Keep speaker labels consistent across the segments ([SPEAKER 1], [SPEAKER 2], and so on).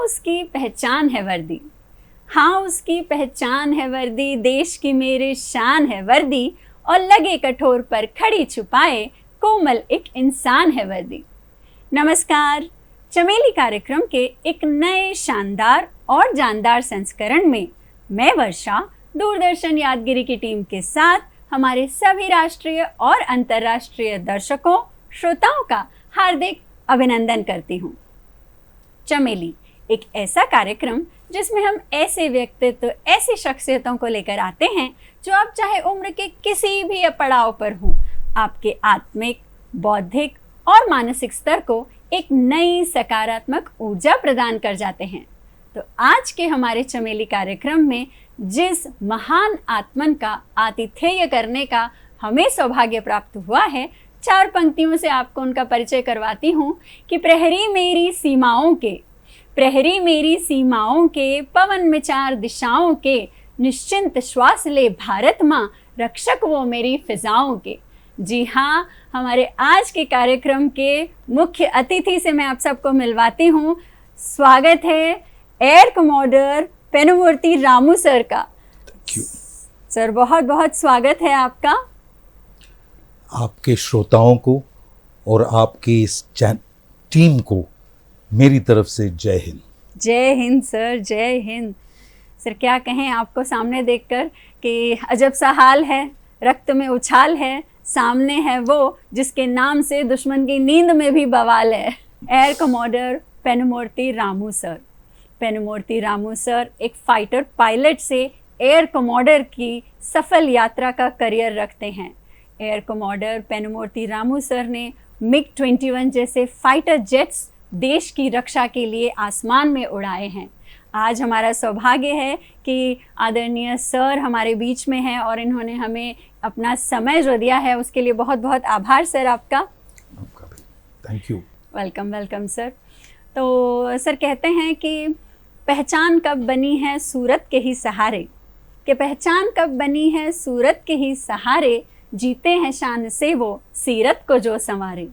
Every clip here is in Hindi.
[SPEAKER 1] उसकी पहचान है वर्दी, हाँ उसकी पहचान है वर्दी, देश की मेरे शान है वर्दी, और लगे कठोर पर खड़ी छुपाए, कोमल एक इंसान है वर्दी। नमस्कार, चमेली कार्यक्रम के एक नए शानदार और जानदार संस्करण में मैं वर्षा दूरदर्शन यादगिरी की टीम के साथ हमारे सभी राष्ट्रीय और अंतर्राष्ट्रीय दर्शकों श्रोताओं का हार्दिक अभिनंदन करती हूँ। चमेली एक ऐसा कार्यक्रम जिसमें हम ऐसे व्यक्तित्व, ऐसी शख्सियतों को लेकर आते हैं जो आप चाहे उम्र के किसी भी पड़ाव पर हों, आपके आत्मिक, बौद्धिक और मानसिक स्तर को एक नई सकारात्मक ऊर्जा प्रदान कर जाते हैं। तो आज के हमारे चमेली कार्यक्रम में जिस महान आत्मन का आतिथेय करने का हमें सौभाग्य प्राप्त हुआ है, 4 पंक्तियों से आपको उनका परिचय करवाती हूँ कि प्रहरी मेरी सीमाओं के, प्रहरी मेरी सीमाओं के, पवन में 4 दिशाओं के, निश्चिंत श्वास ले भारत माँ, रक्षक वो मेरी फिजाओं के। जी हाँ, हमारे आज के कार्यक्रम के मुख्य अतिथि से मैं आप सबको मिलवाती हूँ। स्वागत है air commodore Penumurthy Ramu sir का। सर बहुत बहुत स्वागत है आपका।
[SPEAKER 2] आपके श्रोताओं को और आपकी इस टीम को मेरी तरफ से जय हिंद।
[SPEAKER 1] जय हिंद सर, जय हिंद। सर क्या कहें आपको सामने देखकर कि अजब सा हाल है, रक्त में उछाल है, सामने है वो जिसके नाम से दुश्मन की नींद में भी बवाल है। Air commodore Penumurthy Ramu sir. Penumurthy Ramu sir एक फाइटर पायलट से एयर कमोडर की सफल यात्रा का करियर रखते हैं। Air commodore Penumurthy Ramu sir ने MiG-21 जैसे फाइटर जेट्स देश की रक्षा के लिए आसमान में उड़ाए हैं। आज हमारा सौभाग्य है कि आदरणीय सर हमारे बीच में हैं और इन्होंने हमें अपना समय जो दिया है उसके लिए बहुत बहुत आभार सर आपका।
[SPEAKER 2] आपका भी thank you.
[SPEAKER 1] Welcome welcome sir. तो सर कहते हैं कि पहचान कब बनी है सूरत के ही सहारे, कि पहचान कब बनी है सूरत के ही सहारे, जीते हैं शान से वो सीरत को जो संवारे।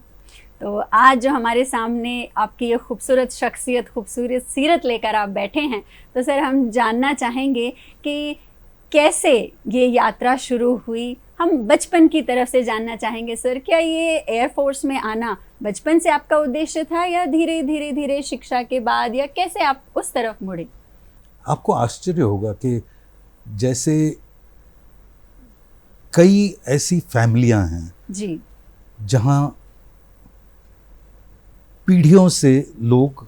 [SPEAKER 1] तो आज जो हमारे सामने आपकी ये खूबसूरत शख्सियत, खूबसूरत सीरत लेकर आप बैठे हैं, तो सर हम जानना चाहेंगे कि कैसे ये यात्रा शुरू हुई। हम बचपन की तरफ से जानना चाहेंगे सर, क्या ये एयरफोर्स में आना बचपन से आपका उद्देश्य था या धीरे धीरे धीरे शिक्षा के बाद, या कैसे आप उस तरफ मुड़े?
[SPEAKER 2] आपको आश्चर्य होगा कि जैसे कई ऐसी फैमिलियां हैं
[SPEAKER 1] जी,
[SPEAKER 2] जहां पीढ़ियों से लोग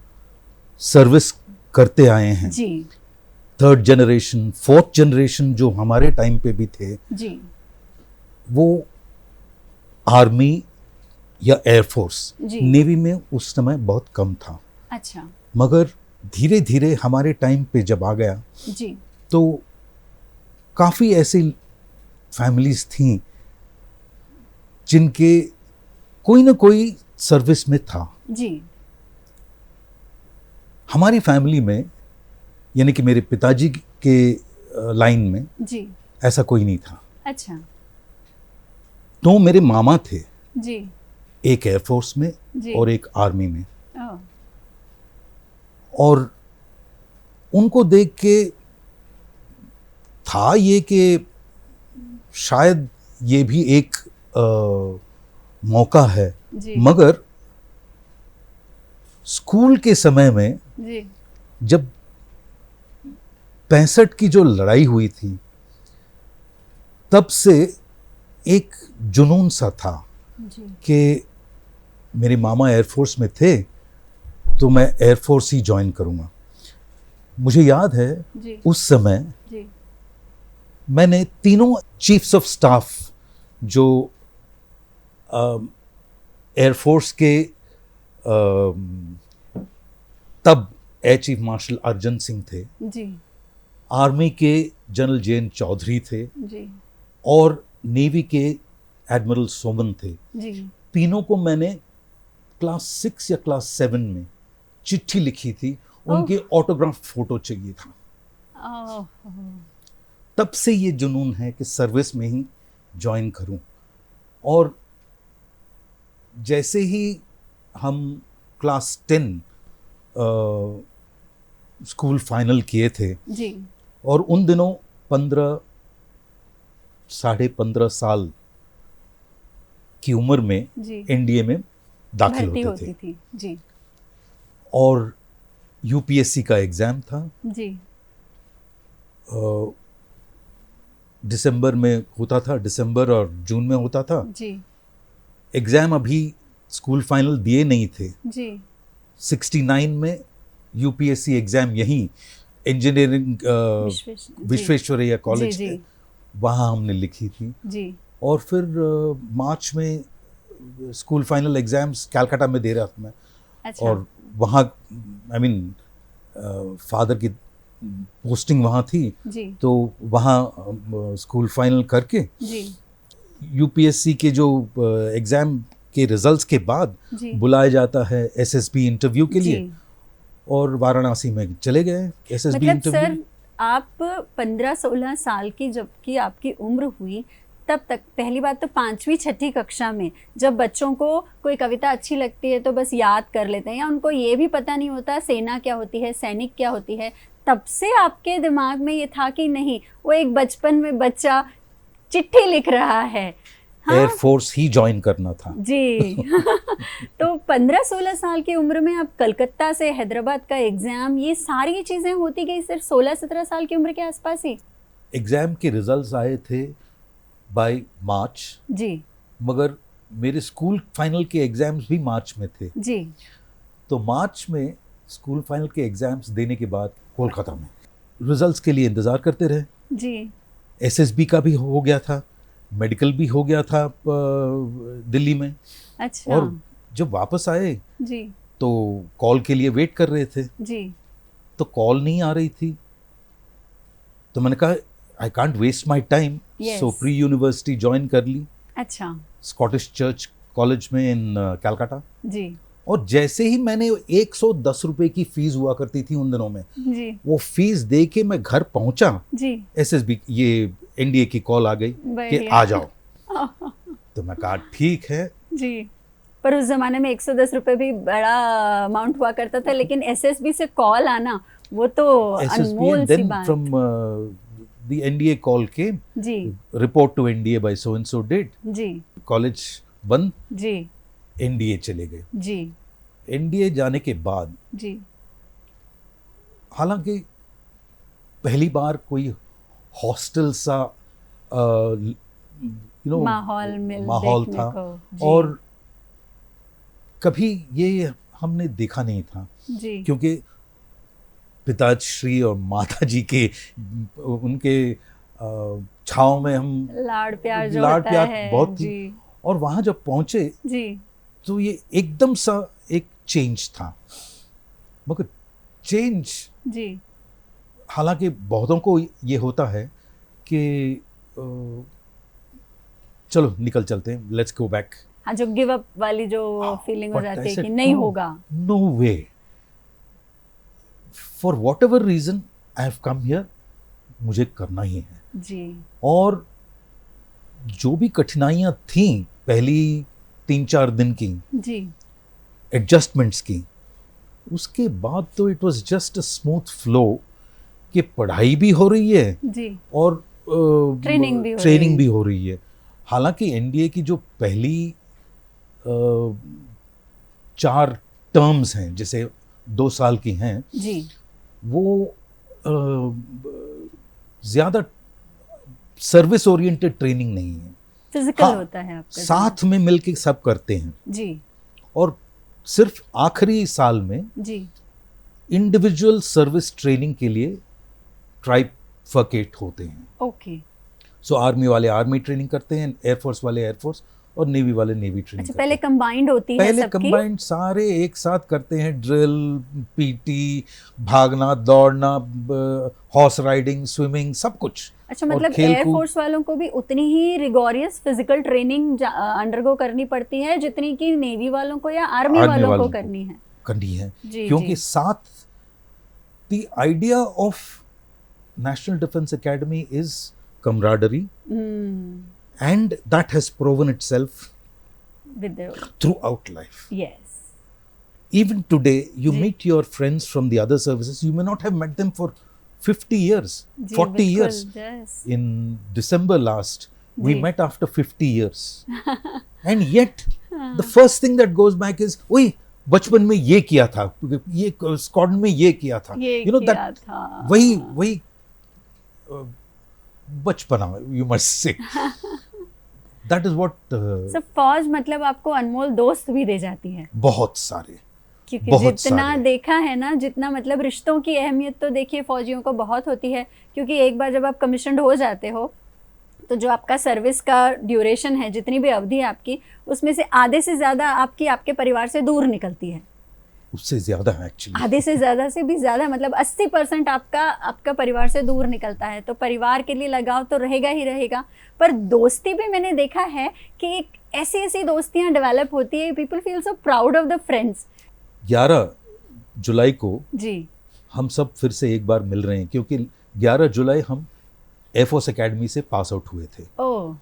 [SPEAKER 2] सर्विस करते आए हैं
[SPEAKER 1] जी,
[SPEAKER 2] 3rd जनरेशन 4th जनरेशन जो हमारे टाइम पे भी थे
[SPEAKER 1] जी,
[SPEAKER 2] वो आर्मी या एयरफोर्स,
[SPEAKER 1] जी।
[SPEAKER 2] नेवी में उस समय बहुत कम था।
[SPEAKER 1] अच्छा,
[SPEAKER 2] मगर धीरे धीरे हमारे टाइम पे जब आ गया
[SPEAKER 1] जी,
[SPEAKER 2] तो काफ़ी ऐसी फैमिलीज थीं जिनके कोई ना कोई सर्विस में था।
[SPEAKER 1] जी,
[SPEAKER 2] हमारी फैमिली में, यानी कि मेरे पिताजी के लाइन में
[SPEAKER 1] जी,
[SPEAKER 2] ऐसा कोई नहीं था।
[SPEAKER 1] अच्छा,
[SPEAKER 2] तो मेरे मामा थे,
[SPEAKER 1] जी,
[SPEAKER 2] एक एयरफोर्स में
[SPEAKER 1] जी,
[SPEAKER 2] और एक आर्मी में,
[SPEAKER 1] ओह,
[SPEAKER 2] और उनको देख के था ये कि शायद ये भी एक मौका है।
[SPEAKER 1] जी,
[SPEAKER 2] मगर स्कूल के समय में
[SPEAKER 1] जी,
[SPEAKER 2] जब 65 की जो लड़ाई हुई थी, तब से एक जुनून सा था
[SPEAKER 1] जी,
[SPEAKER 2] कि मेरे मामा एयरफोर्स में थे तो मैं एयरफोर्स ही ज्वाइन करूंगा। मुझे याद है
[SPEAKER 1] जी,
[SPEAKER 2] उस समय
[SPEAKER 1] जी,
[SPEAKER 2] मैंने तीनों चीफ्स ऑफ स्टाफ जो एयरफोर्स के तब air chief marshal Arjan Singh थे,
[SPEAKER 1] जी,
[SPEAKER 2] आर्मी के जनरल जे.एन. चौधरी थे,
[SPEAKER 1] जी,
[SPEAKER 2] और नेवी के एडमिरल सोमन थे।
[SPEAKER 1] जी,
[SPEAKER 2] तीनों को मैंने क्लास 6 या क्लास 7 में चिट्ठी लिखी थी, उनके ऑटोग्राफ फोटो चाहिए था।
[SPEAKER 1] ओह,
[SPEAKER 2] तब से ये जुनून है कि सर्विस में ही ज्वाइन करूं। और जैसे ही हम क्लास 10 स्कूल फाइनल किए थे
[SPEAKER 1] जी
[SPEAKER 2] और उन दिनों 15 साल की उम्र में
[SPEAKER 1] जी
[SPEAKER 2] एनडीए में दाखिल
[SPEAKER 1] भर्ती
[SPEAKER 2] होते थे
[SPEAKER 1] होती थी। जी
[SPEAKER 2] और यूपीएससी का एग्ज़ाम था।
[SPEAKER 1] जी
[SPEAKER 2] दिसंबर में होता था, दिसंबर और जून में होता था।
[SPEAKER 1] जी
[SPEAKER 2] एग्ज़ाम अभी स्कूल फाइनल दिए नहीं थे।
[SPEAKER 1] जी
[SPEAKER 2] 69 में यूपीएससी एग्ज़ाम यहीं इंजीनियरिंग विश्वेश्वरैया
[SPEAKER 1] जी
[SPEAKER 2] कॉलेज
[SPEAKER 1] जी
[SPEAKER 2] है, वहाँ हमने लिखी थी।
[SPEAKER 1] जी
[SPEAKER 2] और फिर मार्च में स्कूल फाइनल एग्ज़ाम्स कलकत्ता में दे रहा था मैं।
[SPEAKER 1] अच्छा
[SPEAKER 2] और वहाँ आई मीन फादर की पोस्टिंग वहाँ थी,
[SPEAKER 1] जी
[SPEAKER 2] तो वहाँ स्कूल फाइनल करके
[SPEAKER 1] जी
[SPEAKER 2] यूपीएससी के जो एग्ज़ाम के रिजल्ट्स के बाद
[SPEAKER 1] जी
[SPEAKER 2] बुलाया जाता है एसएसबी इंटरव्यू के लिए,
[SPEAKER 1] जी
[SPEAKER 2] और वाराणसी में चले गए एसएसबी
[SPEAKER 1] मतलब
[SPEAKER 2] इंटरव्यू।
[SPEAKER 1] सर आप 15-16 साल की जबकि आपकी उम्र हुई तब तक, पहली बात तो 5वीं 6ठी कक्षा में जब बच्चों को कोई कविता अच्छी लगती है तो बस याद कर लेते हैं, या उनको ये भी पता नहीं होता सेना क्या होती है, सैनिक क्या होती है, तब से आपके दिमाग में ये था कि नहीं, वो एक बचपन में बच्चा चिट्ठी लिख रहा है। हाँ
[SPEAKER 2] एयरफोर्स ही ज्वाइन करना था।
[SPEAKER 1] जी तो 15-16 साल की उम्र में आप कलकत्ता से हैदराबाद का एग्जाम, ये सारी चीजें होती गई सिर्फ 16-17 साल की उम्र के आसपास ही।
[SPEAKER 2] एग्ज़ाम के रिजल्ट्स आए थे बाय मार्च,
[SPEAKER 1] जी
[SPEAKER 2] मगर मेरे स्कूल फाइनल के एग्ज़ाम्स भी मार्च में थे।
[SPEAKER 1] जी
[SPEAKER 2] तो मार्च में स्कूल फाइनल के एग्ज़ाम्स देने के बाद कोलकाता में रिजल्ट्स के लिए इंतज़ार करते रहे।
[SPEAKER 1] जी
[SPEAKER 2] एसएसबी का भी हो गया था, मेडिकल भी हो गया था दिल्ली में।
[SPEAKER 1] अच्छा
[SPEAKER 2] और जब वापस आए
[SPEAKER 1] जी
[SPEAKER 2] तो कॉल के लिए वेट कर रहे थे,
[SPEAKER 1] जी
[SPEAKER 2] तो कॉल नहीं आ रही थी। तो मैंने कहा I can't waste my time,
[SPEAKER 1] Yes.
[SPEAKER 2] So pre university join कर ली
[SPEAKER 1] अच्छा
[SPEAKER 2] स्कॉटिश चर्च कॉलेज में इन कलकत्ता।
[SPEAKER 1] जी
[SPEAKER 2] और जैसे ही मैंने 110 रुपए की फीस हुआ करती थी उन दिनों में,
[SPEAKER 1] जी
[SPEAKER 2] वो फीस दे के मैं घर पहुंचा,
[SPEAKER 1] जी
[SPEAKER 2] एसएसबी ये एनडीए की कॉल आ गई कि
[SPEAKER 1] बढ़िया।
[SPEAKER 2] आ जाओ। तो मैं कहा ठीक है।
[SPEAKER 1] जी पर उस जमाने में 110 रुपए भी बड़ा अमाउंट हुआ करता था, लेकिन एसएसबी से कॉल आना वो तो
[SPEAKER 2] एसएसबी
[SPEAKER 1] अनमोल
[SPEAKER 2] एंड
[SPEAKER 1] सी
[SPEAKER 2] देन
[SPEAKER 1] बात।
[SPEAKER 2] From the NDA call came,
[SPEAKER 1] जी
[SPEAKER 2] report to NDA by so and so date.
[SPEAKER 1] जी
[SPEAKER 2] कॉलेज बंद,
[SPEAKER 1] जी
[SPEAKER 2] एनडीए चले गए।
[SPEAKER 1] जी
[SPEAKER 2] एनडीए जाने के बाद
[SPEAKER 1] जी
[SPEAKER 2] हालांकि पहली बार कोई हॉस्टल सा माहौल
[SPEAKER 1] देखने
[SPEAKER 2] था,
[SPEAKER 1] को। जी,
[SPEAKER 2] और कभी ये हमने देखा नहीं था,
[SPEAKER 1] जी
[SPEAKER 2] क्योंकि पिताश्री और माता जी के उनके छाँव में हम
[SPEAKER 1] लाड़ प्यार जो
[SPEAKER 2] लाड़
[SPEAKER 1] होता
[SPEAKER 2] प्यार
[SPEAKER 1] है।
[SPEAKER 2] बहुत थी।
[SPEAKER 1] जी
[SPEAKER 2] और वहाँ जब पहुँचे
[SPEAKER 1] जी
[SPEAKER 2] तो ये एकदम सा एक चेंज था। मगर चेंज,
[SPEAKER 1] जी
[SPEAKER 2] हालांकि बहुतों को ये होता है कि चलो निकल चलते हैं, लेट्स गो बैक।
[SPEAKER 1] हाँ, जो गिव अप वाली जो फीलिंग हो
[SPEAKER 2] But I
[SPEAKER 1] जाती है
[SPEAKER 2] said,
[SPEAKER 1] कि नहीं
[SPEAKER 2] "No,
[SPEAKER 1] होगा।
[SPEAKER 2] no way. For whatever reason I have come here, मुझे करना ही है।
[SPEAKER 1] जी
[SPEAKER 2] और जो भी कठिनाइयाँ थीं पहली 3-4 दिन की,
[SPEAKER 1] जी
[SPEAKER 2] एडजस्टमेंट्स की, उसके बाद तो it was just a smooth flow कि पढ़ाई भी हो रही है
[SPEAKER 1] जी
[SPEAKER 2] और
[SPEAKER 1] ट्रेनिंग भी हो रही है।
[SPEAKER 2] भी हो रही है। हालांकि एनडीए की जो पहली 4 टर्म्स हैं, जैसे 2 साल की हैं,
[SPEAKER 1] जी
[SPEAKER 2] वो ज़्यादा सर्विस ओरिएंटेड ट्रेनिंग नहीं है।
[SPEAKER 1] फिजिकल
[SPEAKER 2] हाँ,
[SPEAKER 1] होता है आपका
[SPEAKER 2] साथ में मिलके सब करते हैं।
[SPEAKER 1] जी
[SPEAKER 2] और सिर्फ आखिरी साल में
[SPEAKER 1] जी
[SPEAKER 2] इंडिविजुअल सर्विस ट्रेनिंग के लिए ट्राइफर्केट होते हैं।
[SPEAKER 1] ओके।
[SPEAKER 2] सो आर्मी वाले आर्मी ट्रेनिंग करते हैं, एयरफोर्स वाले एयरफोर्स, और नेवी वाले नेवी ट्रेनिंग
[SPEAKER 1] अच्छा,
[SPEAKER 2] करते
[SPEAKER 1] पहले
[SPEAKER 2] हैं।
[SPEAKER 1] कंबाइंड होती है
[SPEAKER 2] पहले
[SPEAKER 1] सबकी।
[SPEAKER 2] कंबाइंड सारे एक साथ करते हैं, ड्रिल, पीटी, भागना, दौड़ना, हॉर्स राइडिंग, स्विमिंग, सब कुछ।
[SPEAKER 1] अच्छा,
[SPEAKER 2] और
[SPEAKER 1] मतलब
[SPEAKER 2] खेल
[SPEAKER 1] एयरफोर्स वालों को भी उतनी ही रिगोरियस फिजिकल ट्रेनिंग अंडरगो करनी पड़ती है जितनी कि नेवी वालों को या आर्मी वालों को करनी है। जी,
[SPEAKER 2] क्योंकि
[SPEAKER 1] जी।
[SPEAKER 2] साथ the idea of national defence academy is camaraderie, and that has proven itself
[SPEAKER 1] With the
[SPEAKER 2] throughout life.
[SPEAKER 1] yes.
[SPEAKER 2] even today you
[SPEAKER 1] जी.
[SPEAKER 2] meet your friends from the other services, you may not have met them for 50 years,
[SPEAKER 1] जी,
[SPEAKER 2] 40
[SPEAKER 1] बिल्कुल,
[SPEAKER 2] years.
[SPEAKER 1] yes.
[SPEAKER 2] In December last, we
[SPEAKER 1] ji.
[SPEAKER 2] met after 50 years. And yet, the first thing that goes back is, ओए बचपन में ये किया था, ये स्क्वाड्रन में ये किया था.
[SPEAKER 1] ये
[SPEAKER 2] You know
[SPEAKER 1] किया
[SPEAKER 2] that
[SPEAKER 1] था.
[SPEAKER 2] वही बचपना, you must say. That is what
[SPEAKER 1] So, फौज मतलब आपको अनमोल दोस्त भी दे जाती है,
[SPEAKER 2] बहुत सारे.
[SPEAKER 1] क्योंकि
[SPEAKER 2] बहुत
[SPEAKER 1] जितना
[SPEAKER 2] सारे.
[SPEAKER 1] देखा है ना, जितना मतलब रिश्तों की अहमियत तो देखिए फौजियों को बहुत होती है, क्योंकि एक बार जब आप कमीशन्ड हो जाते हो तो जो आपका सर्विस का ड्यूरेशन है, जितनी भी अवधि है आपकी, उसमें से आधे से ज़्यादा आपकी आपके परिवार से दूर निकलती है.
[SPEAKER 2] उससे ज़्यादा एक्चुअली.
[SPEAKER 1] आधे से ज़्यादा से भी ज़्यादा, मतलब 80% आपका परिवार से दूर निकलता है. तो परिवार के लिए लगाव तो रहेगा ही रहेगा, पर दोस्ती भी मैंने देखा है कि एक ऐसी ऐसी दोस्तियाँ डेवलप होती है, people feel so proud of the friends.
[SPEAKER 2] 11 जुलाई को
[SPEAKER 1] जी.
[SPEAKER 2] हम सब फिर से एक बार मिल रहे हैं, क्योंकि 11 जुलाई हम एयरफोर्स एकेडमी से पास आउट हुए थे.
[SPEAKER 1] ओह.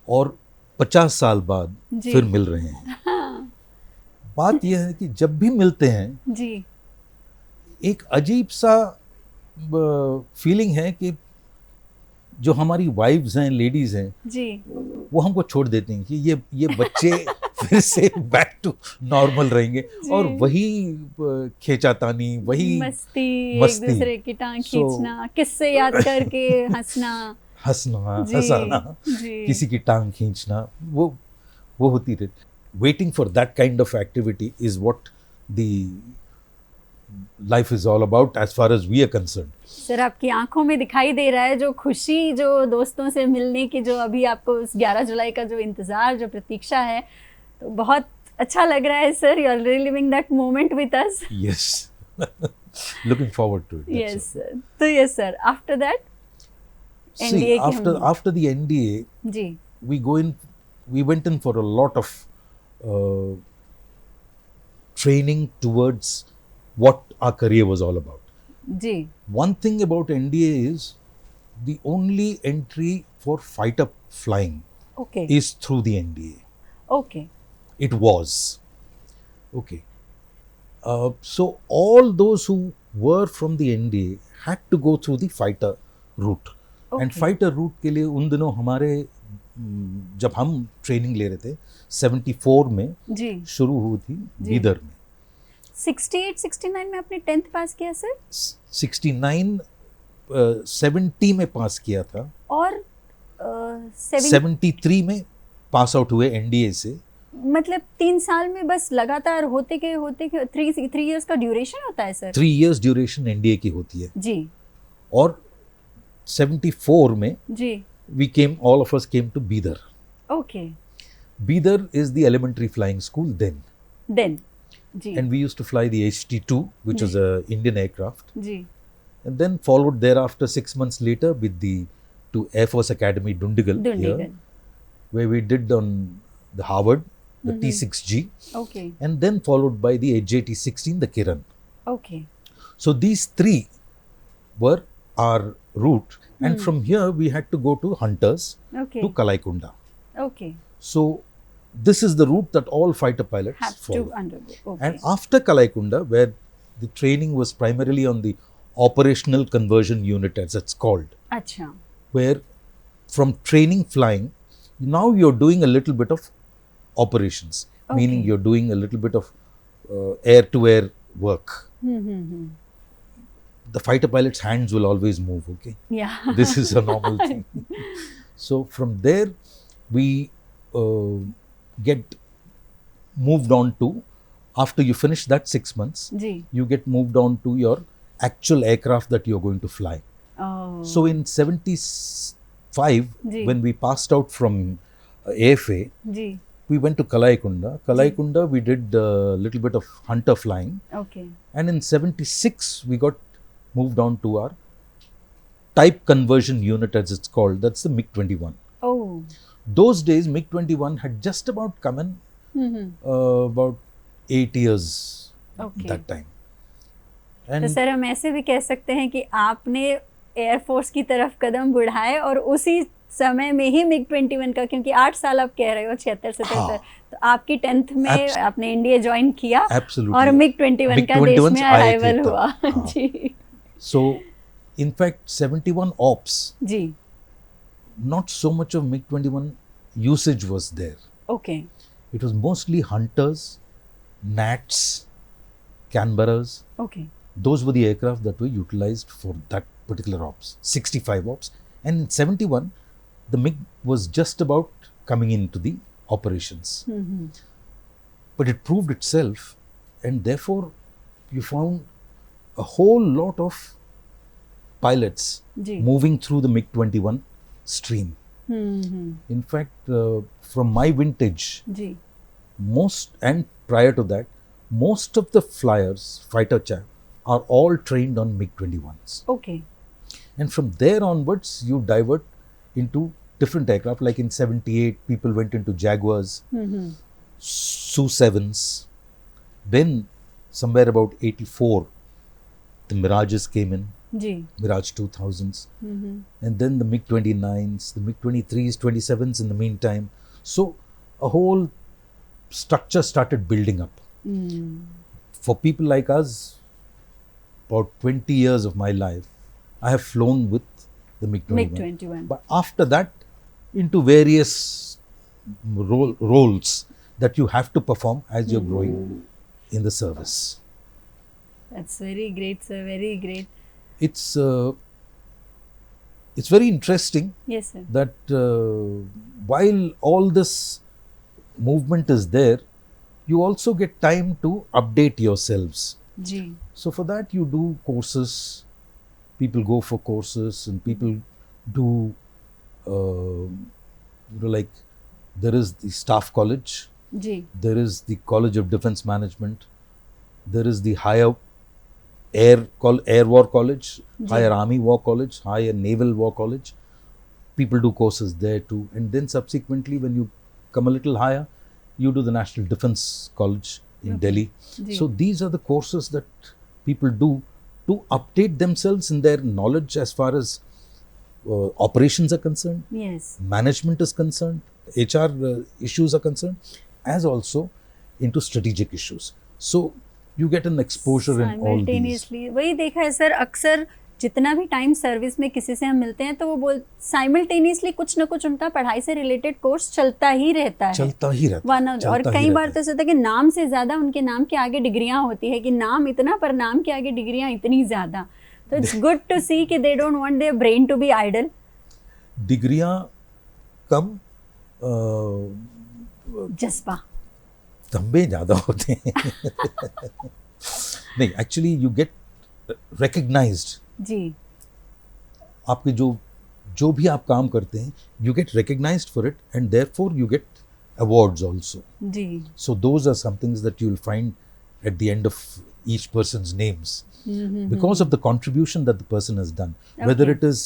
[SPEAKER 2] और 50 साल बाद
[SPEAKER 1] जी.
[SPEAKER 2] फिर मिल रहे हैं. बात यह है कि जब भी मिलते हैं
[SPEAKER 1] जी.
[SPEAKER 2] एक अजीब सा फीलिंग है कि जो हमारी वाइफ्स हैं, लेडीज हैं,
[SPEAKER 1] जी.
[SPEAKER 2] वो हमको छोड़ देती हैं कि ये बच्चे फिर से बैक टू नॉर्मल रहेंगे. और वही खींचातानी, वही
[SPEAKER 1] मस्ती,
[SPEAKER 2] मस्ती.
[SPEAKER 1] एक दूसरे की टांग
[SPEAKER 2] So-
[SPEAKER 1] खींचना, किस्से याद करके हंसना.
[SPEAKER 2] हंसना,
[SPEAKER 1] जी.
[SPEAKER 2] हंसाना,
[SPEAKER 1] जी.
[SPEAKER 2] किसी की टांग खींचना, वो होती रहती. Waiting for that kind of activity is what the life is all about as far as we are concerned.
[SPEAKER 1] Sir, आपकी आंखों में दिखाई दे रहा है जो खुशी, जो दोस्तों से मिलने की, जो अभी आपको उस 11 जुलाई का जो इंतज़ार, जो प्रतीक्षा है, तो बहुत अच्छा लग रहा है sir. You are reliving that moment with us.
[SPEAKER 2] Yes. Looking forward to it. that's
[SPEAKER 1] yes
[SPEAKER 2] all.
[SPEAKER 1] Sir. तो yes sir, after that
[SPEAKER 2] See,
[SPEAKER 1] NDA की
[SPEAKER 2] after the NDA,
[SPEAKER 1] जी.
[SPEAKER 2] we went in for a lot of training towards what our career was all about.
[SPEAKER 1] जी.
[SPEAKER 2] One thing about NDA is the only entry for fighter flying
[SPEAKER 1] okay.
[SPEAKER 2] is through the NDA.
[SPEAKER 1] Okay.
[SPEAKER 2] It was. Okay. So all those who were from the NDA had to go through the fighter route. And
[SPEAKER 1] Okay.
[SPEAKER 2] fighter route के लिए उन दिनों हमारे जब हम ट्रेनिंग ले रहे थे 74 में
[SPEAKER 1] जी.
[SPEAKER 2] शुरू हुई थी
[SPEAKER 1] जी.
[SPEAKER 2] बीदर में.
[SPEAKER 1] 68-69 में आपने 10th पास किया सर,
[SPEAKER 2] 69 70 में पास किया था.
[SPEAKER 1] और
[SPEAKER 2] 73 में पास आउट हुए एनडीए से.
[SPEAKER 1] मतलब 3 साल में बस लगातार होते के 3 इयर्स का ड्यूरेशन होता है सर.
[SPEAKER 2] 3 years ड्यूरेशन एनडीए की होती है.
[SPEAKER 1] जी.
[SPEAKER 2] और 74 में
[SPEAKER 1] जी.
[SPEAKER 2] all of us came to Bidar.
[SPEAKER 1] Okay.
[SPEAKER 2] Bidar is the elementary flying school then.
[SPEAKER 1] Then. जी.
[SPEAKER 2] And we used to fly the HT-2, which was a Indian aircraft.
[SPEAKER 1] जी.
[SPEAKER 2] And then followed thereafter 6 months later with to Air Force Academy Dundigal,
[SPEAKER 1] Dundigal.
[SPEAKER 2] here, where we did on the Harvard, the T6G,
[SPEAKER 1] okay.
[SPEAKER 2] and then followed by the HJT-16, the Kiran.
[SPEAKER 1] Okay.
[SPEAKER 2] So these 3 were our route, and from here we had to go to Hunters
[SPEAKER 1] okay.
[SPEAKER 2] to Kalaikunda.
[SPEAKER 1] Okay.
[SPEAKER 2] So this is the route that all fighter pilots
[SPEAKER 1] have to
[SPEAKER 2] follow.
[SPEAKER 1] Undergo. Okay.
[SPEAKER 2] And after Kalaikunda, where the training was primarily on the operational conversion unit, as it's called,
[SPEAKER 1] अच्छा.
[SPEAKER 2] where from training flying, now you're doing a little bit of operations, meaning
[SPEAKER 1] Okay.
[SPEAKER 2] you're doing a little bit of air-to-air work. The fighter pilot's hands will always move, okay?
[SPEAKER 1] या.
[SPEAKER 2] This is a normal thing. So from there, we get moved on to, after you finish that 6 months,
[SPEAKER 1] जी.
[SPEAKER 2] you get moved on to your actual aircraft that you're going to fly.
[SPEAKER 1] Oh.
[SPEAKER 2] So in 75,
[SPEAKER 1] जी.
[SPEAKER 2] when we passed out from AFA,
[SPEAKER 1] जी.
[SPEAKER 2] we went to Kalaikunda. Kalaikunda, we did a little bit of hunter flying.
[SPEAKER 1] ओके.
[SPEAKER 2] And in 76, we got moved on to our type conversion unit, as it's called. That's the MiG-21.
[SPEAKER 1] Oh.
[SPEAKER 2] Those days, MiG-21 had just about come in, about 8 years
[SPEAKER 1] Okay.
[SPEAKER 2] that time.
[SPEAKER 1] तो
[SPEAKER 2] And
[SPEAKER 1] सर, हम ऐसे भी कह सकते हैं कि आपने एयरफोर्स की तरफ कदम बढ़ाए और उसी समय में ही मिग 21 का, क्योंकि 8 साल आप कह रहे हो 76-77,
[SPEAKER 2] हाँ।
[SPEAKER 1] तो आपकी 10th में आपने इंडिया ज्वाइन किया
[SPEAKER 2] Absolutely.
[SPEAKER 1] और मिग 21 का देश में
[SPEAKER 2] आए थे
[SPEAKER 1] अराइवल
[SPEAKER 2] तब।
[SPEAKER 1] हुआ।
[SPEAKER 2] हाँ।
[SPEAKER 1] जी
[SPEAKER 2] So, in fact, 71 ops,
[SPEAKER 1] जी
[SPEAKER 2] not so much of MiG-21 usage was there.
[SPEAKER 1] Okay
[SPEAKER 2] It was mostly hunters, gnats, Canberras.
[SPEAKER 1] Okay
[SPEAKER 2] Those were the aircraft that were utilized for that particular ops, 65 ops. And in 71, the MiG was just about coming into the operations. But it proved itself, and therefore you found a whole lot of pilots
[SPEAKER 1] जी
[SPEAKER 2] moving through the MiG-21 stream. In fact, from my vintage,
[SPEAKER 1] जी
[SPEAKER 2] most and prior to that, most of the flyers, fighter chaff, are all trained on MiG-21s.
[SPEAKER 1] Okay
[SPEAKER 2] And from there onwards, you divert into different aircraft. Like in 78, people went into Jaguars, Su-7s. Then, somewhere about 84, the Mirages came in,
[SPEAKER 1] जी
[SPEAKER 2] Mirage 2000s. And then the MiG-29s, the MiG-23s, 27s in the meantime. So, a whole structure started building up. For people like us, about 20 years of my life, I have flown with the MiG-21.
[SPEAKER 1] MiG-21
[SPEAKER 2] But after that, into various roles that you have to perform as you're growing in the service.
[SPEAKER 1] That's very great, sir. Very great.
[SPEAKER 2] It's very interesting
[SPEAKER 1] Yes, sir.
[SPEAKER 2] that while all this movement is there, you also get time to update yourselves.
[SPEAKER 1] जी
[SPEAKER 2] So for that you do courses. People go for courses, and people do like there is the staff college,
[SPEAKER 1] जी
[SPEAKER 2] there is the College of Defence Management, there is the higher Air War College, higher Army War College, higher Naval War College. People do courses there too, and then subsequently when you come a little higher, you do the National Defence College in Delhi.
[SPEAKER 1] जी
[SPEAKER 2] So these are the courses that people do to update themselves in their knowledge as far as operations are concerned,
[SPEAKER 1] yes
[SPEAKER 2] management is concerned, HR issues are concerned, as also into strategic issues. So you get an exposure in all these.
[SPEAKER 1] Simultaneously वही देखा है सर, अक्सर जितना भी टाइम सर्विस में किसी से हम मिलते हैं तो वो बोल साइमल्टेनियसली कुछ ना कुछ उनका पढ़ाई से रिलेटेड कोर्स चलता ही रहता है।
[SPEAKER 2] चलता ही रहता
[SPEAKER 1] वन
[SPEAKER 2] है,
[SPEAKER 1] और
[SPEAKER 2] चलता ही
[SPEAKER 1] कई बार
[SPEAKER 2] रहता
[SPEAKER 1] तो ऐसा होता है कि नाम से ज़्यादा उनके नाम के आगे डिग्रियां होती है, कि नाम इतना पर नाम के आगे डिग्रियां इतनी ज़्यादा। तो इट्स गुड टू सी कि they don't want their brain to be idle.
[SPEAKER 2] है। डिग्रियां कम,
[SPEAKER 1] जज्बा
[SPEAKER 2] तंबे ज़्यादा होते हैं। नहीं, एक्चुअली यू गेट रिकग्नाइज्ड।
[SPEAKER 1] जी
[SPEAKER 2] आपके जो भी आप काम करते हैं, you get recognized for it, and therefore you get awards also.
[SPEAKER 1] जी
[SPEAKER 2] So those are some things that you'll find at the end of each person's names, because of the contribution that the person has done, whether
[SPEAKER 1] Okay.
[SPEAKER 2] it is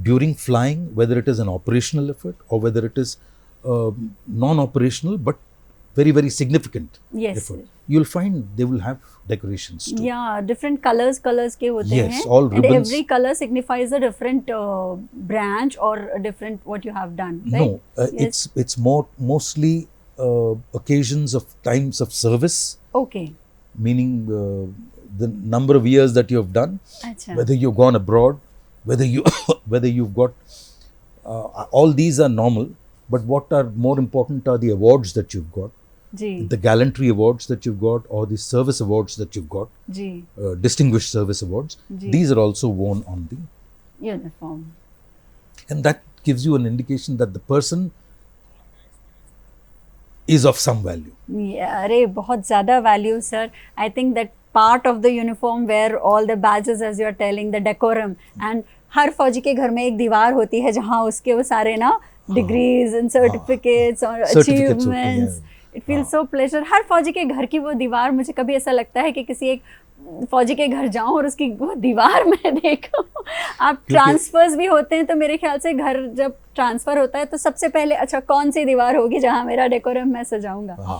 [SPEAKER 2] during flying, whether it is an operational effort, or whether it is non-operational but very, very significant
[SPEAKER 1] Yes,
[SPEAKER 2] effort.
[SPEAKER 1] sir.
[SPEAKER 2] You'll find they will have decorations too.
[SPEAKER 1] या डिफरेंट कलर्स के होते
[SPEAKER 2] Yes,
[SPEAKER 1] हैं,
[SPEAKER 2] all
[SPEAKER 1] and
[SPEAKER 2] ribbons.
[SPEAKER 1] Every colour signifies a different branch और different what you have done,
[SPEAKER 2] No, it's mostly occasions of times of service,
[SPEAKER 1] okay
[SPEAKER 2] meaning the number of years that you have done,
[SPEAKER 1] अच्छा
[SPEAKER 2] whether you've gone abroad, whether you've got all these are normal, but what are more important are the awards that you've got,
[SPEAKER 1] जी
[SPEAKER 2] the gallantry awards that you've got, or the service awards that you've got,
[SPEAKER 1] जी
[SPEAKER 2] distinguished service awards.
[SPEAKER 1] जी।
[SPEAKER 2] These are also worn on the,
[SPEAKER 1] uniform
[SPEAKER 2] and that gives you an indication that the person is of some value.
[SPEAKER 1] अरे बहुत ज़्यादा value sir. I think that part of the uniform where all the badges as you are telling the decorum, and हर फौजी के घर में एक दीवार होती है जहाँ उसके वो सारे ना डिग्रीज एंड सर्टिफिकेट्स और
[SPEAKER 2] Certificates होते हैं।
[SPEAKER 1] Achievements. It feel so pleasure. हर फौजी के घर की वो दीवार, मुझे कभी ऐसा लगता है कि किसी एक फौजी के घर जाऊं और उसकी वो दीवार में देखूं। आप ट्रांसफर्स भी होते हैं तो मेरे ख्याल से घर जब ट्रांसफर होता है तो सबसे पहले अच्छा कौन सी दीवार होगी जहां मेरा डेकोरम मैं सजाऊंगा।
[SPEAKER 2] हाँ,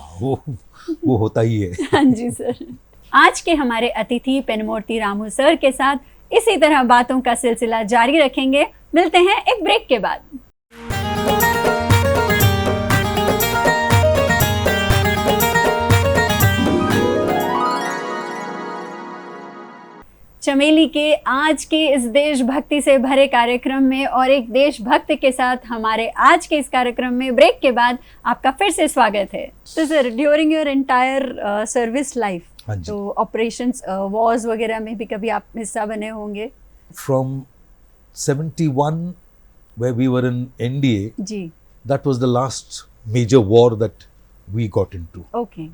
[SPEAKER 2] वो होता ही है.
[SPEAKER 1] हाँ जी सर। आज के हमारे अतिथि पेनमूर्ति रामू सर के साथ इसी तरह बातों का सिलसिला जारी रखेंगे। मिलते हैं एक ब्रेक के बाद। चमेली के आज के इस देशभक्ति से भरे कार्यक्रम में और एक देशभक्त के साथ हमारे आज के इस कार्यक्रम में ब्रेक के बाद आपका फिर से स्वागत है। तो sir, during your entire service life, तो ऑपरेशंस वॉर्स वगैरह में भी कभी आप हिस्सा बने होंगे?
[SPEAKER 2] From 71, where we were in NDA,
[SPEAKER 1] जी,
[SPEAKER 2] that was the last major war that we got into.
[SPEAKER 1] Okay,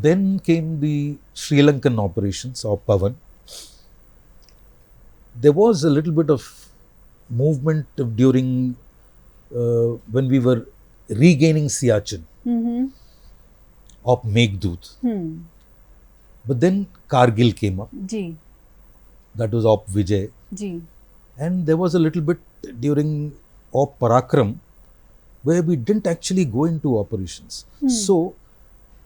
[SPEAKER 2] Then came the Sri Lankan operations of Pavan. There was a little bit of movement during when we were regaining Siachen of Meghdut. But then Kargil came up.
[SPEAKER 1] जी,
[SPEAKER 2] That was Op Vijay.
[SPEAKER 1] जी,
[SPEAKER 2] And there was a little bit during Op Parakram where we didn't actually go into operations. So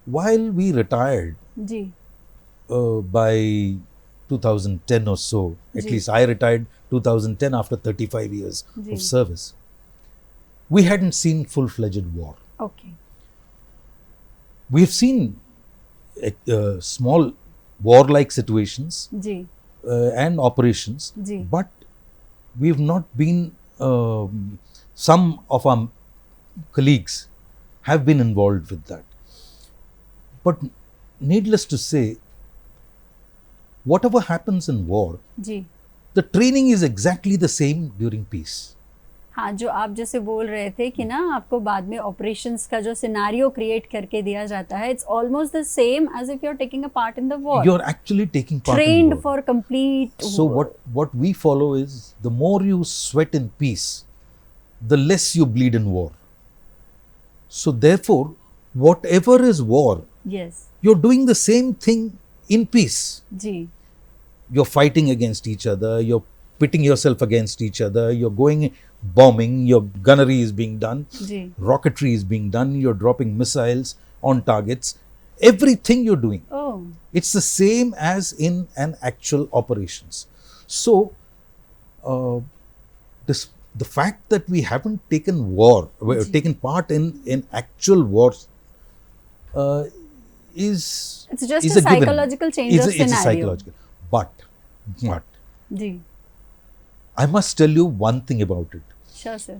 [SPEAKER 2] while we retired
[SPEAKER 1] जी,
[SPEAKER 2] by 2010 or so, at
[SPEAKER 1] Ji.
[SPEAKER 2] least I retired 2010 after 35 years
[SPEAKER 1] Ji.
[SPEAKER 2] of service, we hadn't seen full-fledged war.
[SPEAKER 1] Okay,
[SPEAKER 2] We've seen small war-like situations
[SPEAKER 1] जी,
[SPEAKER 2] and operations,
[SPEAKER 1] जी,
[SPEAKER 2] but we've not been, some of our colleagues have been involved with that. But needless to say, whatever happens in war,
[SPEAKER 1] जी।
[SPEAKER 2] the training is exactly the same during peace.
[SPEAKER 1] हाँ, जो आप जैसे बोल रहे थे कि ना आपको बाद में ऑपरेशंस का जो सिनारियो क्रिएट करके दिया जाता है, it's almost the same as if you are taking a part in the war,
[SPEAKER 2] You're actually taking part in
[SPEAKER 1] trained
[SPEAKER 2] war.
[SPEAKER 1] for complete
[SPEAKER 2] So what we follow is the more you sweat in peace, the less you bleed in war. So therefore, whatever is war,
[SPEAKER 1] yes,
[SPEAKER 2] you're doing the same thing in peace.
[SPEAKER 1] जी,
[SPEAKER 2] You're fighting against each other, you're pitting yourself against each other, you're going bombing, your gunnery is being done,
[SPEAKER 1] जी,
[SPEAKER 2] rocketry is being done, you're dropping missiles on targets, everything you're doing.
[SPEAKER 1] Oh,
[SPEAKER 2] It's the same as in an actual operations. So, the fact that we haven't taken taken part in actual wars is
[SPEAKER 1] it's just
[SPEAKER 2] is
[SPEAKER 1] a
[SPEAKER 2] given.
[SPEAKER 1] psychological change of
[SPEAKER 2] It's a
[SPEAKER 1] scenario.
[SPEAKER 2] psychological. But
[SPEAKER 1] जी,
[SPEAKER 2] I must tell you one thing about it.
[SPEAKER 1] sure sir,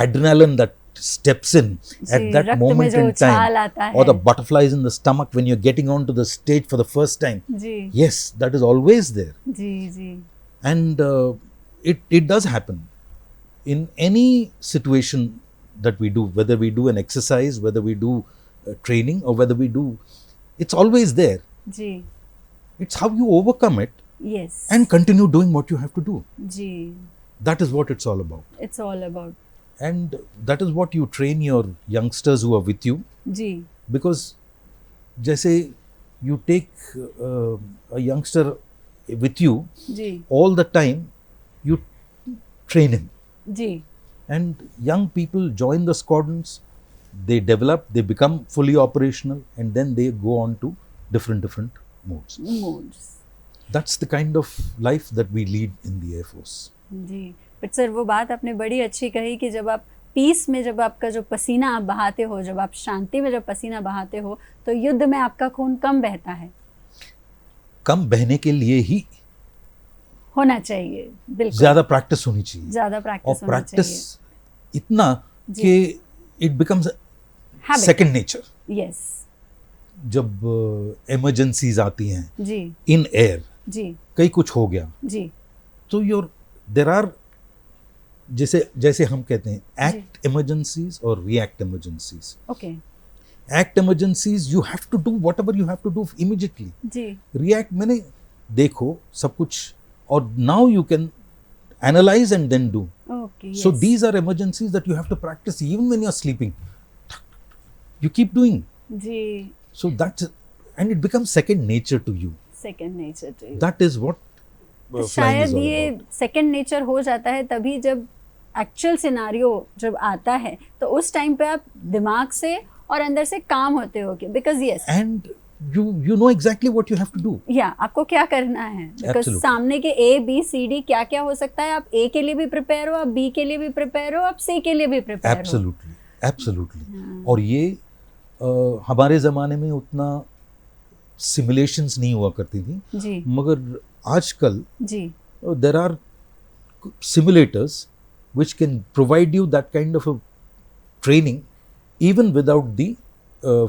[SPEAKER 2] Adrenaline that steps in at
[SPEAKER 1] जी,
[SPEAKER 2] that
[SPEAKER 1] रक्त में
[SPEAKER 2] moment
[SPEAKER 1] जो
[SPEAKER 2] in
[SPEAKER 1] उछाल
[SPEAKER 2] time,
[SPEAKER 1] आता
[SPEAKER 2] or the
[SPEAKER 1] है,
[SPEAKER 2] butterflies in the stomach when you're getting onto the stage for the first time.
[SPEAKER 1] जी,
[SPEAKER 2] Yes, that is always there.
[SPEAKER 1] जी, जी,
[SPEAKER 2] And it does happen in any situation that we do, whether we do an exercise, whether we do training, or whether we do, it's always there.
[SPEAKER 1] जी,
[SPEAKER 2] It's how you overcome it
[SPEAKER 1] yes,
[SPEAKER 2] and continue doing what you have to do.
[SPEAKER 1] जी,
[SPEAKER 2] That is what it's all about.
[SPEAKER 1] it's all about,
[SPEAKER 2] And that is what you train your youngsters who are with you,
[SPEAKER 1] जी,
[SPEAKER 2] because जैसे you take a youngster with you
[SPEAKER 1] जी,
[SPEAKER 2] all the time, you train him.
[SPEAKER 1] जी,
[SPEAKER 2] And young people join the squadrons, they develop, they become fully operational, and then they go on to different modes.
[SPEAKER 1] moods,
[SPEAKER 2] That's the kind of life that we lead in the Air Force.
[SPEAKER 1] जी। बट सर, वो बात आपने बड़ी अच्छी कही कि जब आप पीस में, जब आपका जो पसीना आप बहाते हो, जब आप शांति में जब पसीना बहाते हो, तो युद्ध में आपका खून कम बहता है,
[SPEAKER 2] कम बहने के लिए ही
[SPEAKER 1] होना चाहिए, बिल्कुल
[SPEAKER 2] ज्यादा प्रैक्टिस होनी चाहिए,
[SPEAKER 1] ज्यादा
[SPEAKER 2] और
[SPEAKER 1] प्रैक्टिस होनी
[SPEAKER 2] प्रैक्टिस
[SPEAKER 1] चाहिए,
[SPEAKER 2] इतना
[SPEAKER 1] जी।
[SPEAKER 2] कि it becomes
[SPEAKER 1] Habit.
[SPEAKER 2] Second nature.
[SPEAKER 1] Yes,
[SPEAKER 2] जब इमरजेंसीज आती हैं
[SPEAKER 1] जी,
[SPEAKER 2] इन एयर,
[SPEAKER 1] जी,
[SPEAKER 2] कहीं कुछ हो गया,
[SPEAKER 1] जी,
[SPEAKER 2] तो देर आर, जैसे हम कहते हैं एक्ट इमरजेंसीज और react emergencies.
[SPEAKER 1] Okay,
[SPEAKER 2] act emergencies you have to do whatever you have to do immediately.
[SPEAKER 1] जी,
[SPEAKER 2] रिएक्ट मैंने देखो सब कुछ, और now you can analyze and then do.
[SPEAKER 1] Okay,
[SPEAKER 2] So these are emergencies that you have to practice even when you're sleeping. You keep doing.
[SPEAKER 1] जी,
[SPEAKER 2] So and it becomes second nature to you.
[SPEAKER 1] Second nature to you.
[SPEAKER 2] That is what flying is
[SPEAKER 1] शायद
[SPEAKER 2] all
[SPEAKER 1] ये
[SPEAKER 2] about.
[SPEAKER 1] सेकंड नेचर हो जाता है तभी जब एक्चुअल सिनारियो जब आता है, तो उस टाइम पे आप दिमाग से और अंदर से काम होते हो, because yes,
[SPEAKER 2] And you know exactly what you have to do.
[SPEAKER 1] या आपको क्या करना है, बिकॉज
[SPEAKER 2] Absolutely.
[SPEAKER 1] सामने के A B C D क्या क्या हो सकता है, आप A के लिए भी प्रिपेयर हो, आप B के लिए भी प्रिपेयर हो, आप C के लिए भी प्रिपेयर हो.
[SPEAKER 2] एब्सोल्युटली. और ये हमारे ज़माने में उतना सिमुलेशंस नहीं हुआ करती थी,
[SPEAKER 1] जी
[SPEAKER 2] मगर आजकल
[SPEAKER 1] जी
[SPEAKER 2] there are simulators which can provide you that kind of a training even without the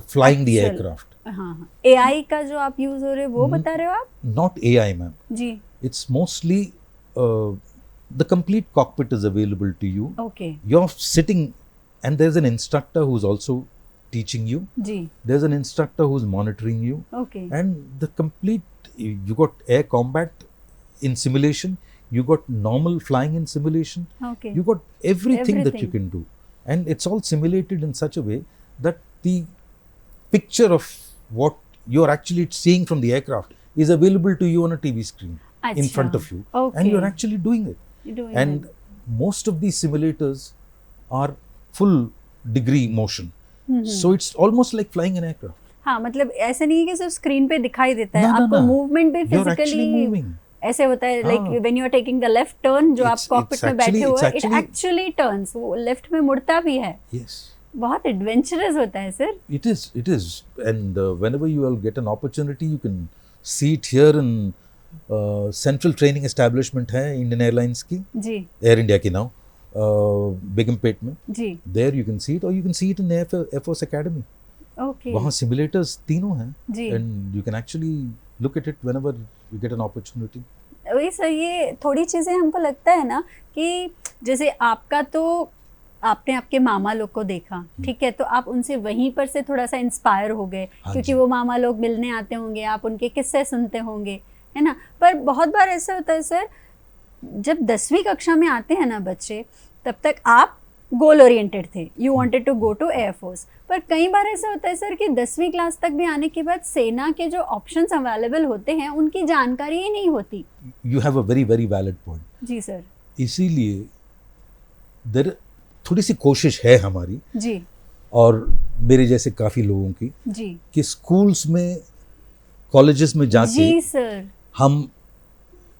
[SPEAKER 2] flying the
[SPEAKER 1] Actual.
[SPEAKER 2] aircraft.
[SPEAKER 1] हाँ, AI का जो आप यूज हो रहे हो वो बता रहे हो आप.
[SPEAKER 2] Not AI, ma'am.
[SPEAKER 1] जी
[SPEAKER 2] It's mostly the complete cockpit is available to you.
[SPEAKER 1] Okay.
[SPEAKER 2] You're sitting and there's an instructor who's also teaching you.
[SPEAKER 1] जी
[SPEAKER 2] There's an instructor who's monitoring you.
[SPEAKER 1] Okay.
[SPEAKER 2] And the complete, you got air combat in simulation, you got normal flying in simulation,
[SPEAKER 1] okay.
[SPEAKER 2] you got everything that you
[SPEAKER 1] Everything.
[SPEAKER 2] can do. And it's all simulated in such a way that the picture of what you're actually seeing from the aircraft is available to you on a TV screen in
[SPEAKER 1] अच्छा.
[SPEAKER 2] front of you.
[SPEAKER 1] Okay.
[SPEAKER 2] And you're actually doing it.
[SPEAKER 1] You're doing
[SPEAKER 2] And
[SPEAKER 1] it.
[SPEAKER 2] most of these simulators are full degree motion. So it's almost like flying an aircraft.
[SPEAKER 1] हाँ, मतलब ऐसा नहीं है कि सिर्फ स्क्रीन पे दिखाई देता है,
[SPEAKER 2] No, no,
[SPEAKER 1] आपको
[SPEAKER 2] no.
[SPEAKER 1] मूवमेंट भी
[SPEAKER 2] You're actually
[SPEAKER 1] फिजिकली
[SPEAKER 2] moving.
[SPEAKER 1] ऐसे होता है. लाइक
[SPEAKER 2] हाँ.
[SPEAKER 1] When you are taking the left turn, जो आप
[SPEAKER 2] It's
[SPEAKER 1] कॉकपिट में बैठे
[SPEAKER 2] actually-
[SPEAKER 1] हो,
[SPEAKER 2] it's
[SPEAKER 1] it
[SPEAKER 2] actually-
[SPEAKER 1] actually turns, वो लेफ्ट में मुड़ता भी है.
[SPEAKER 2] Yes.
[SPEAKER 1] बहुत एडवेंचरस होता है sir.
[SPEAKER 2] It is. And whenever you will get an opportunity, you can see it here in Central Training Establishment है Indian Airlines की,
[SPEAKER 1] जी
[SPEAKER 2] Air India की now, बेगमपेट में.
[SPEAKER 1] जी
[SPEAKER 2] There you can see it, or you can see it in the Air Force Academy.
[SPEAKER 1] Okay.
[SPEAKER 2] वहाँ simulators तीनों हैं.
[SPEAKER 1] जी.
[SPEAKER 2] And you can actually look at it whenever you get an opportunity.
[SPEAKER 1] वही सर, ये थोड़ी चीज़ें हमको लगता है ना कि जैसे आपका तो आपने आपके मामा लोग को देखा, ठीक है, तो आप उनसे वहीं पर से थोड़ा सा इंस्पायर हो गए,
[SPEAKER 2] हाँ
[SPEAKER 1] क्योंकि
[SPEAKER 2] जी.
[SPEAKER 1] वो मामा लोग मिलने आते होंगे, आप उनके किस्से सुनते होंगे, है ना. पर बहुत बार ऐसा होता है सर, जब 10वीं कक्षा में आते हैं ना बच्चे, तब तक आप गोल ओरिएंटेड थे, you wanted to go to Air Force. पर कई बार ऐसा होता है सर कि 10वीं क्लास तक भी आने के बाद सेना के जो ऑप्शंस अवेलेबल होते हैं उनकी जानकारी ही नहीं होती.
[SPEAKER 2] You have a very, very valid point.
[SPEAKER 1] Ji sir.
[SPEAKER 2] इसीलिए there थोड़ी सी कोशिश है हमारी
[SPEAKER 1] जी
[SPEAKER 2] और मेरे जैसे काफ़ी लोगों की
[SPEAKER 1] जी
[SPEAKER 2] कि स्कूल्स में, कॉलेजेस में जाके
[SPEAKER 1] जी सर.
[SPEAKER 2] हम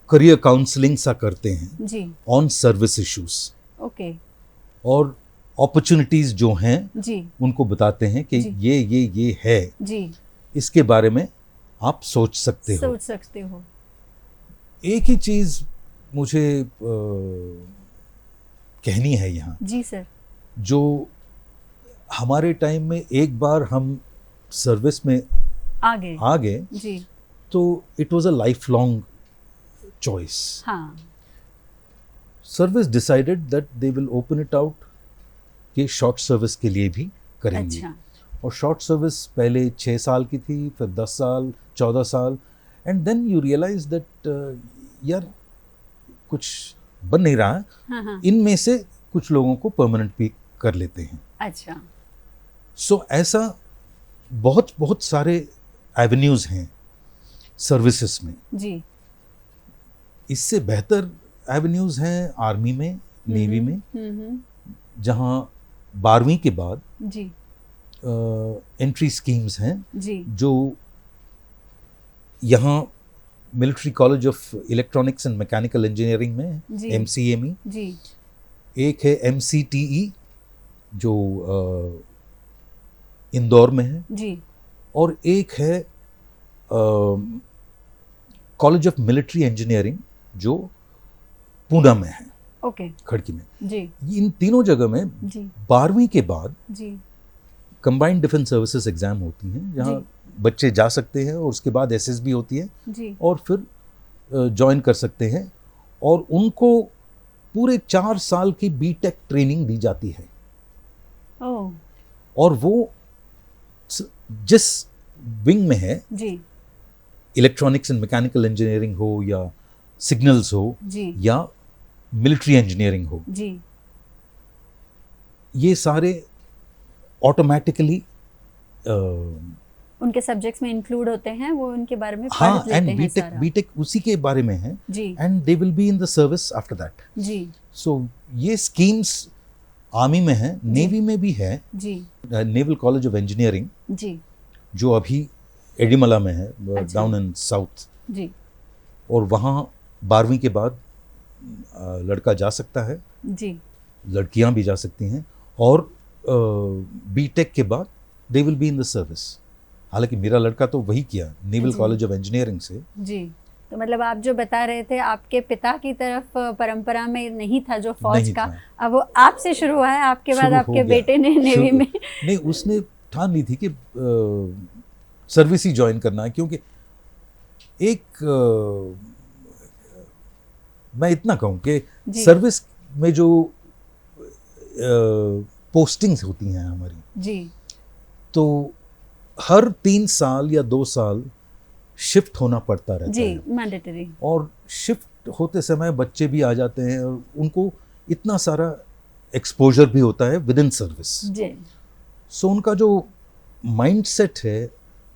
[SPEAKER 2] करियर काउंसलिंग सा करते हैं
[SPEAKER 1] जी
[SPEAKER 2] ऑन सर्विस इश्यूज,
[SPEAKER 1] ओके.
[SPEAKER 2] और अपॉर्चुनिटीज जो हैं
[SPEAKER 1] जी
[SPEAKER 2] उनको बताते हैं कि
[SPEAKER 1] जी.
[SPEAKER 2] ये है,
[SPEAKER 1] जी
[SPEAKER 2] इसके बारे में आप सोच सकते हो.
[SPEAKER 1] सोच सकते हो.
[SPEAKER 2] एक ही चीज़ मुझे कहनी है यहाँ,
[SPEAKER 1] जी सर.
[SPEAKER 2] जो हमारे टाइम में एक बार हम सर्विस में
[SPEAKER 1] आगे.
[SPEAKER 2] आ गए
[SPEAKER 1] जी
[SPEAKER 2] तो it was a life long choice.
[SPEAKER 1] हाँ.
[SPEAKER 2] Service decided that they will open it out कि शॉर्ट सर्विस के लिए भी करेंगे.
[SPEAKER 1] अच्छा.
[SPEAKER 2] और शॉर्ट सर्विस पहले 6 साल की थी, फिर 10 साल, 14 साल, and then you realize that यार कुछ बन नहीं रहा है.
[SPEAKER 1] हाँ हाँ.
[SPEAKER 2] इनमें से कुछ लोगों को परमानेंट भी कर लेते हैं.
[SPEAKER 1] अच्छा.
[SPEAKER 2] सो ऐसा बहुत बहुत सारे एवेन्यूज़ हैं सर्विसेज में.
[SPEAKER 1] जी
[SPEAKER 2] इससे बेहतर एवेन्यूज़ हैं आर्मी में, नेवी में, जहाँ 12वीं के बाद
[SPEAKER 1] जी
[SPEAKER 2] एंट्री स्कीम्स हैं
[SPEAKER 1] जी
[SPEAKER 2] जो यहाँ military college of electronics and mechanical engineering में है,
[SPEAKER 1] जी.
[SPEAKER 2] MCME.
[SPEAKER 1] जी
[SPEAKER 2] एक है MCTE जो इंदौर में है,
[SPEAKER 1] जी
[SPEAKER 2] और एक है कॉलेज ऑफ मिलिट्री इंजीनियरिंग जो पूना में है,
[SPEAKER 1] ओके.
[SPEAKER 2] खड़की में.
[SPEAKER 1] जी
[SPEAKER 2] इन तीनों जगह में
[SPEAKER 1] जी
[SPEAKER 2] 12वीं के बाद
[SPEAKER 1] जी
[SPEAKER 2] कंबाइंड डिफेंस सर्विसेज एग्जाम होती हैं, जहाँ बच्चे जा सकते हैं, और उसके बाद SSB होती है,
[SPEAKER 1] जी
[SPEAKER 2] और फिर ज्वाइन कर सकते हैं, और उनको पूरे 4 साल की BTech ट्रेनिंग दी जाती है.
[SPEAKER 1] ओह.
[SPEAKER 2] और वो जिस विंग में है,
[SPEAKER 1] जी
[SPEAKER 2] इलेक्ट्रॉनिक्स एंड मैकेनिकल इंजीनियरिंग हो या सिग्नल्स हो
[SPEAKER 1] जी
[SPEAKER 2] या मिलिट्री इंजीनियरिंग हो,
[SPEAKER 1] जी
[SPEAKER 2] ये सारे ऑटोमेटिकली
[SPEAKER 1] उनके सब्जेक्ट्स में इंक्लूड होते हैं, वो उनके बारे में
[SPEAKER 2] हाँ,
[SPEAKER 1] पढ़
[SPEAKER 2] एंड
[SPEAKER 1] लेते हैं सारा.
[SPEAKER 2] बीटेक उसी के बारे में है,
[SPEAKER 1] जी
[SPEAKER 2] and they will be in the service after that.
[SPEAKER 1] जी
[SPEAKER 2] सो ये स्कीम्स आर्मी में है, नेवी में भी है,
[SPEAKER 1] जी
[SPEAKER 2] नेवल कॉलेज ऑफ इंजीनियरिंग
[SPEAKER 1] जी
[SPEAKER 2] जो अभी एडिमला में है,
[SPEAKER 1] अच्छा।
[SPEAKER 2] Down in south.
[SPEAKER 1] जी
[SPEAKER 2] और वहाँ 12वीं के बाद लड़का जा सकता है,
[SPEAKER 1] जी
[SPEAKER 2] लड़कियां भी जा सकती हैं, और बीटेक के बाद they will be in the service. हालांकि मेरा लड़का तो वही किया, नेवल
[SPEAKER 1] जी।
[SPEAKER 2] कॉलेज ऑफ इंजीनियरिंग से।
[SPEAKER 1] जी। तो मतलब आप जो बता रहे थे आपके पिता की तरफ परंपरा में नहीं था जो फौज
[SPEAKER 2] नहीं
[SPEAKER 1] का,
[SPEAKER 2] था।
[SPEAKER 1] अब वो आपसे शुरू हुआ है, आपके बाद
[SPEAKER 2] शुरू हो
[SPEAKER 1] आपके
[SPEAKER 2] गया।
[SPEAKER 1] बेटे ने नेवी
[SPEAKER 2] शुरू-
[SPEAKER 1] में।
[SPEAKER 2] नहीं, उसने ठान ली थी कि सर्विस ही ज्वाइन करना है, क्योंकि एक मैं इतना कहूँ कि
[SPEAKER 1] जी।
[SPEAKER 2] सर्विस में जो पोस्टिंग्स होती हैं हमारी,
[SPEAKER 1] जी
[SPEAKER 2] तो हर 3 साल या 2 साल शिफ्ट होना पड़ता रहता
[SPEAKER 1] जी
[SPEAKER 2] है।
[SPEAKER 1] मैंडेटरी।
[SPEAKER 2] और शिफ्ट होते समय बच्चे भी आ जाते हैं और उनको इतना सारा एक्सपोजर भी होता है विद इन सर्विस।
[SPEAKER 1] जी
[SPEAKER 2] सो उनका जो माइंडसेट है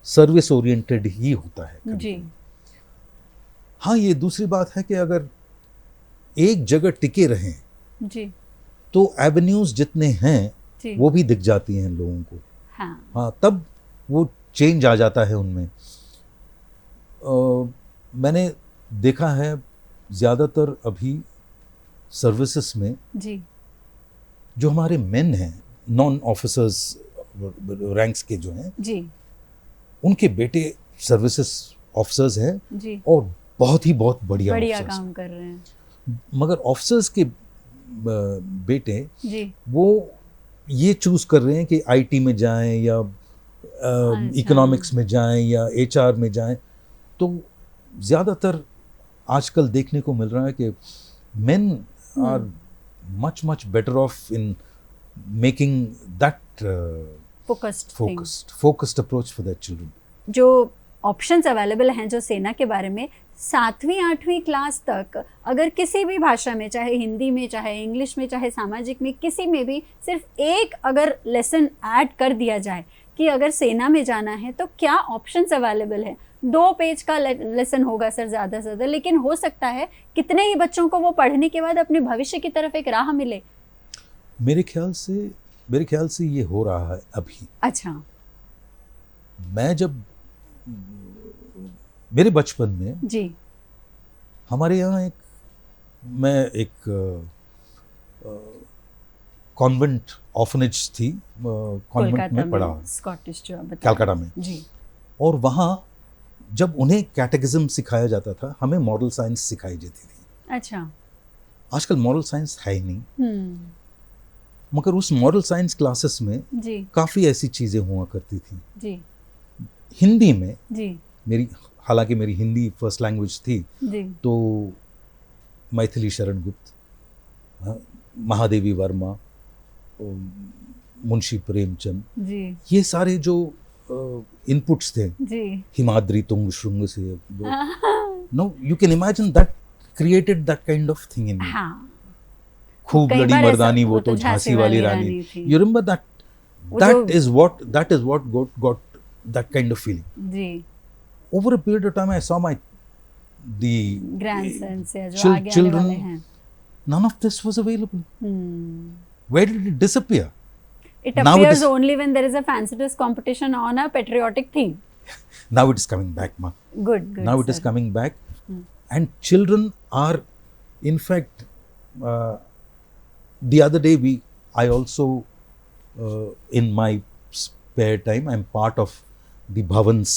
[SPEAKER 2] सर्विस ओरिएंटेड ही होता है कभी
[SPEAKER 1] जी
[SPEAKER 2] कभी। हाँ, ये दूसरी बात है कि अगर एक जगह टिके रहें
[SPEAKER 1] जी
[SPEAKER 2] तो एवेन्यूज जितने हैं
[SPEAKER 1] जी।
[SPEAKER 2] वो भी दिख जाती हैं लोगों को।
[SPEAKER 1] हाँ
[SPEAKER 2] हाँ, तब वो चेंज आ जाता है उनमें। मैंने देखा है ज़्यादातर अभी सर्विसेज में
[SPEAKER 1] जी
[SPEAKER 2] जो हमारे मेन हैं, नॉन ऑफिसर्स रैंक्स के जो हैं,
[SPEAKER 1] जी
[SPEAKER 2] उनके बेटे सर्विसेज ऑफिसर्स हैं
[SPEAKER 1] जी।
[SPEAKER 2] और बहुत बढ़िया
[SPEAKER 1] बढ़िया
[SPEAKER 2] ऑफिसर्स।
[SPEAKER 1] काम कर रहे हैं।
[SPEAKER 2] मगर ऑफिसर्स के बेटे
[SPEAKER 1] जी
[SPEAKER 2] वो ये चूज कर रहे हैं कि आईटी में जाएं या इकोनॉमिक्स में जाएं या एचआर में जाएं। तो ज़्यादातर आजकल देखने को मिल रहा है कि men are much better off in making that focused approach for their children.
[SPEAKER 1] जो ऑप्शंस अवेलेबल हैं जो सेना के बारे में, 7वीं 8वीं क्लास तक अगर किसी भी भाषा में, चाहे हिंदी में, चाहे इंग्लिश में, चाहे सामाजिक में, किसी में भी सिर्फ एक अगर लेसन ऐड कर दिया जाए कि अगर सेना में जाना है तो क्या ऑप्शंस अवेलेबल है। 2 पेज का लेसन होगा सर ज़्यादा से ज़्यादा, लेकिन हो सकता है कितने ही बच्चों को वो पढ़ने के बाद अपने भविष्य की तरफ एक राह मिले।
[SPEAKER 2] मेरे ख्याल से ये हो रहा है अभी।
[SPEAKER 1] अच्छा।
[SPEAKER 2] मैं जब मेरे बचपन में
[SPEAKER 1] जी
[SPEAKER 2] हमारे यहाँ मैं एक कॉन्वेंट ऑर्फनेज थी, कॉन्वेंट में पढ़ा,
[SPEAKER 1] स्कॉटिश जो आप बता
[SPEAKER 2] कलकत्ता में
[SPEAKER 1] जी।
[SPEAKER 2] और वहाँ जब उन्हें कैटेकिज्म सिखाया जाता था, हमें मॉरल साइंस सिखाई जाती थी।
[SPEAKER 1] अच्छा।
[SPEAKER 2] आजकल मॉरल साइंस है ही नहीं। मगर उस मॉरल साइंस क्लासेस में
[SPEAKER 1] जी
[SPEAKER 2] काफ़ी ऐसी चीज़ें हुआ करती थी
[SPEAKER 1] जी
[SPEAKER 2] हिंदी में।
[SPEAKER 1] जी
[SPEAKER 2] हालांकि मेरी हिंदी फर्स्ट लैंग्वेज थी,
[SPEAKER 1] जी।
[SPEAKER 2] तो मैथिली शरण गुप्त, महादेवी वर्मा, मुंशी प्रेमचंद,
[SPEAKER 1] जी
[SPEAKER 2] ये सारे जो इनपुट्स थे,
[SPEAKER 1] जी।
[SPEAKER 2] हिमाद्री तुंग श्रृंग से, no you can imagine that created that kind of thing in me.
[SPEAKER 1] हाँ।
[SPEAKER 2] खूब
[SPEAKER 1] कई
[SPEAKER 2] लड़ी
[SPEAKER 1] बार
[SPEAKER 2] मर्दानी
[SPEAKER 1] ऐसा-
[SPEAKER 2] वो तो झांसी वाली रानी
[SPEAKER 1] थी।
[SPEAKER 2] You remember that?
[SPEAKER 1] वो
[SPEAKER 2] दैट
[SPEAKER 1] जो-
[SPEAKER 2] is what got that kind of feeling.
[SPEAKER 1] जी।
[SPEAKER 2] Over a period of time, I saw the
[SPEAKER 1] grandson से जो आगे आने
[SPEAKER 2] children.
[SPEAKER 1] वाले हैं।
[SPEAKER 2] None of this was available.
[SPEAKER 1] Hmm.
[SPEAKER 2] Where did it disappear?
[SPEAKER 1] It
[SPEAKER 2] Now it
[SPEAKER 1] appears
[SPEAKER 2] is-
[SPEAKER 1] only when there is a fancy dress competition on a patriotic theme.
[SPEAKER 2] Now it is coming back, ma.
[SPEAKER 1] Good.
[SPEAKER 2] Now it is
[SPEAKER 1] sir.
[SPEAKER 2] coming back, and children are, in fact, the other day I also, in my spare time, I'm part of the Bhavans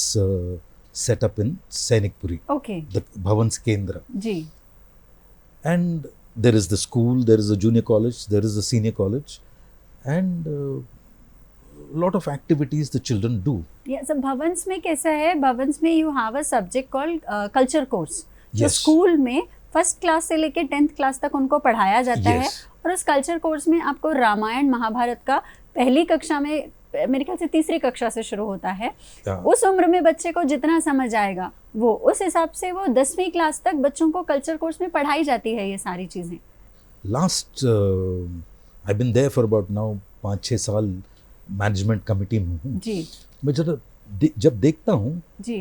[SPEAKER 2] set up in Sainikpuri,
[SPEAKER 1] Okay.
[SPEAKER 2] the Bhavans Kendra.
[SPEAKER 1] Ji.
[SPEAKER 2] And there is the school, there is a junior college, there is a senior college, and a lot of activities the children do.
[SPEAKER 1] Yes, Bhavans में कैसा है, भवंस में you have a subject called culture course, जो
[SPEAKER 2] Yes.
[SPEAKER 1] स्कूल में 1st क्लास से लेके 10th क्लास तक उनको पढ़ाया जाता है।
[SPEAKER 2] Yes.
[SPEAKER 1] और उस कल्चर कोर्स में आपको रामायण महाभारत का पहली कक्षा में, मेरे ख्याल से 3री कक्षा से शुरू होता है।
[SPEAKER 2] Yeah.
[SPEAKER 1] उस उम्र में बच्चे को जितना समझ आएगा वो उस हिसाब से वो 10वीं क्लास तक बच्चों को कल्चर कोर्स में पढ़ाई जाती है ये सारी चीज़ें।
[SPEAKER 2] Last, I've been there for about now 5-6 साल मैनेजमेंट कमिटी में हूँ।
[SPEAKER 1] जी
[SPEAKER 2] मैं जब देखता हूँ
[SPEAKER 1] जी।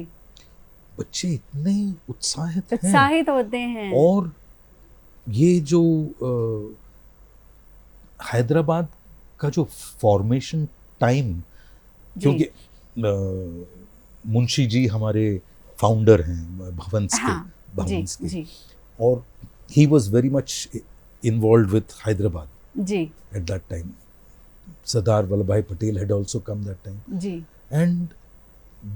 [SPEAKER 2] बच्चे इतने उत्साहित हैं,
[SPEAKER 1] उत्साहित होते हैं।
[SPEAKER 2] और ये जो हैदराबाद का जो फॉर्मेशन टाइम, क्योंकि मुंशी जी हमारे फाउंडर हैं भवंस के,
[SPEAKER 1] हाँ,
[SPEAKER 2] भवंस के,
[SPEAKER 1] जी
[SPEAKER 2] और he was very much involved with Hyderabad
[SPEAKER 1] जी
[SPEAKER 2] at that time. Sardar Vallabhbhai Patel had also come that time,
[SPEAKER 1] जी
[SPEAKER 2] and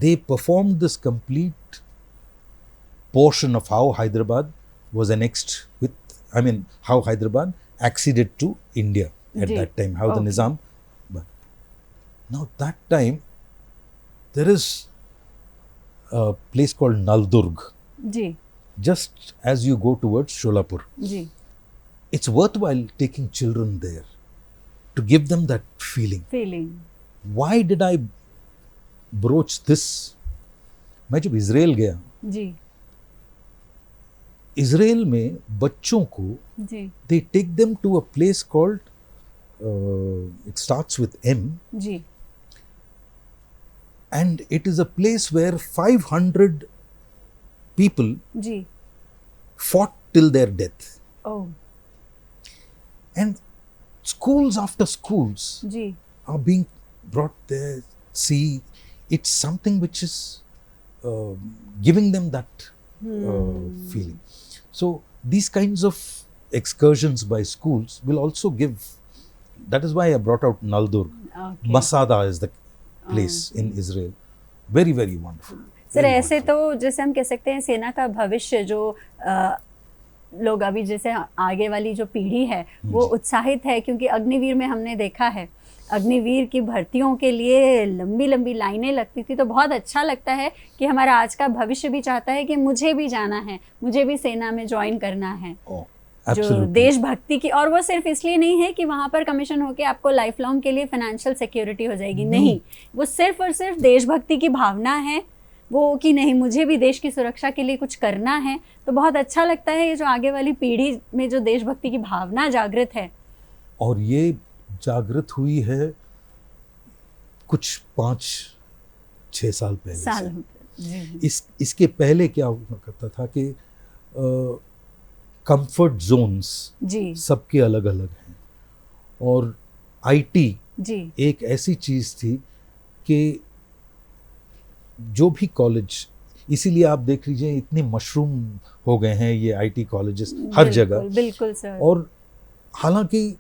[SPEAKER 2] they performed this complete portion of how Hyderabad was annexed with, I mean, how Hyderabad acceded to India at
[SPEAKER 1] Ji.
[SPEAKER 2] that time, how the
[SPEAKER 1] Okay.
[SPEAKER 2] Nizam. But now that time, there is a place called Naldurg,
[SPEAKER 1] जी
[SPEAKER 2] just as you go towards Sholapur.
[SPEAKER 1] जी
[SPEAKER 2] It's worthwhile taking children there to give them that feeling.
[SPEAKER 1] Feeling
[SPEAKER 2] Why did I broach this? मैं जब इजराइल गया,
[SPEAKER 1] जी
[SPEAKER 2] इजराइल में बच्चों को
[SPEAKER 1] जी
[SPEAKER 2] they take them to a place called it starts with M,
[SPEAKER 1] जी
[SPEAKER 2] and it is a place where 500 people
[SPEAKER 1] जी
[SPEAKER 2] fought till their death,
[SPEAKER 1] oh
[SPEAKER 2] and schools after schools
[SPEAKER 1] जी
[SPEAKER 2] are being brought there. See, it's something which is giving them that feeling. So these kinds of excursions by schools will also give. That is why I brought out Naldurg.
[SPEAKER 1] Okay
[SPEAKER 2] Masada is the place in Israel. Very, very wonderful.
[SPEAKER 1] Sir
[SPEAKER 2] Very
[SPEAKER 1] ऐसे
[SPEAKER 2] wonderful.
[SPEAKER 1] तो जैसे हम कह सकते हैं सेना का भविष्य जो लोग अभी जैसे आगे वाली जो पीढ़ी है वो उत्साहित है, क्योंकि अग्निवीर में हमने देखा है अग्निवीर की भर्तियों के लिए लंबी लंबी लाइनें लगती थी। तो बहुत अच्छा लगता है कि हमारा आज का भविष्य भी चाहता है कि मुझे भी जाना है, मुझे भी सेना में ज्वाइन करना है।
[SPEAKER 2] Oh,
[SPEAKER 1] जो
[SPEAKER 2] absolutely.
[SPEAKER 1] देशभक्ति की, और वो सिर्फ इसलिए नहीं है कि वहाँ पर कमीशन होके आपको लाइफ लॉन्ग के लिए फाइनेंशियल सिक्योरिटी हो जाएगी, नहीं, वो सिर्फ और सिर्फ देशभक्ति की भावना है, वो कि नहीं मुझे भी देश की सुरक्षा के लिए कुछ करना है। तो बहुत अच्छा लगता है ये जो आगे वाली पीढ़ी में जो देशभक्ति की भावना जागृत है।
[SPEAKER 2] और ये जागृत हुई है कुछ 5-6 साल पहले
[SPEAKER 1] साल
[SPEAKER 2] से।
[SPEAKER 1] जी
[SPEAKER 2] इसके पहले क्या हुआ करता था कि कंफर्ट जोन्स
[SPEAKER 1] जी
[SPEAKER 2] सबके अलग अलग हैं, और आईटी
[SPEAKER 1] जी
[SPEAKER 2] एक ऐसी चीज़ थी कि जो भी कॉलेज, इसीलिए आप देख लीजिए इतने मशरूम हो गए हैं ये आईटी कॉलेजेस हर
[SPEAKER 1] बिल्कुल,
[SPEAKER 2] जगह।
[SPEAKER 1] बिल्कुल सर।
[SPEAKER 2] और हालांकि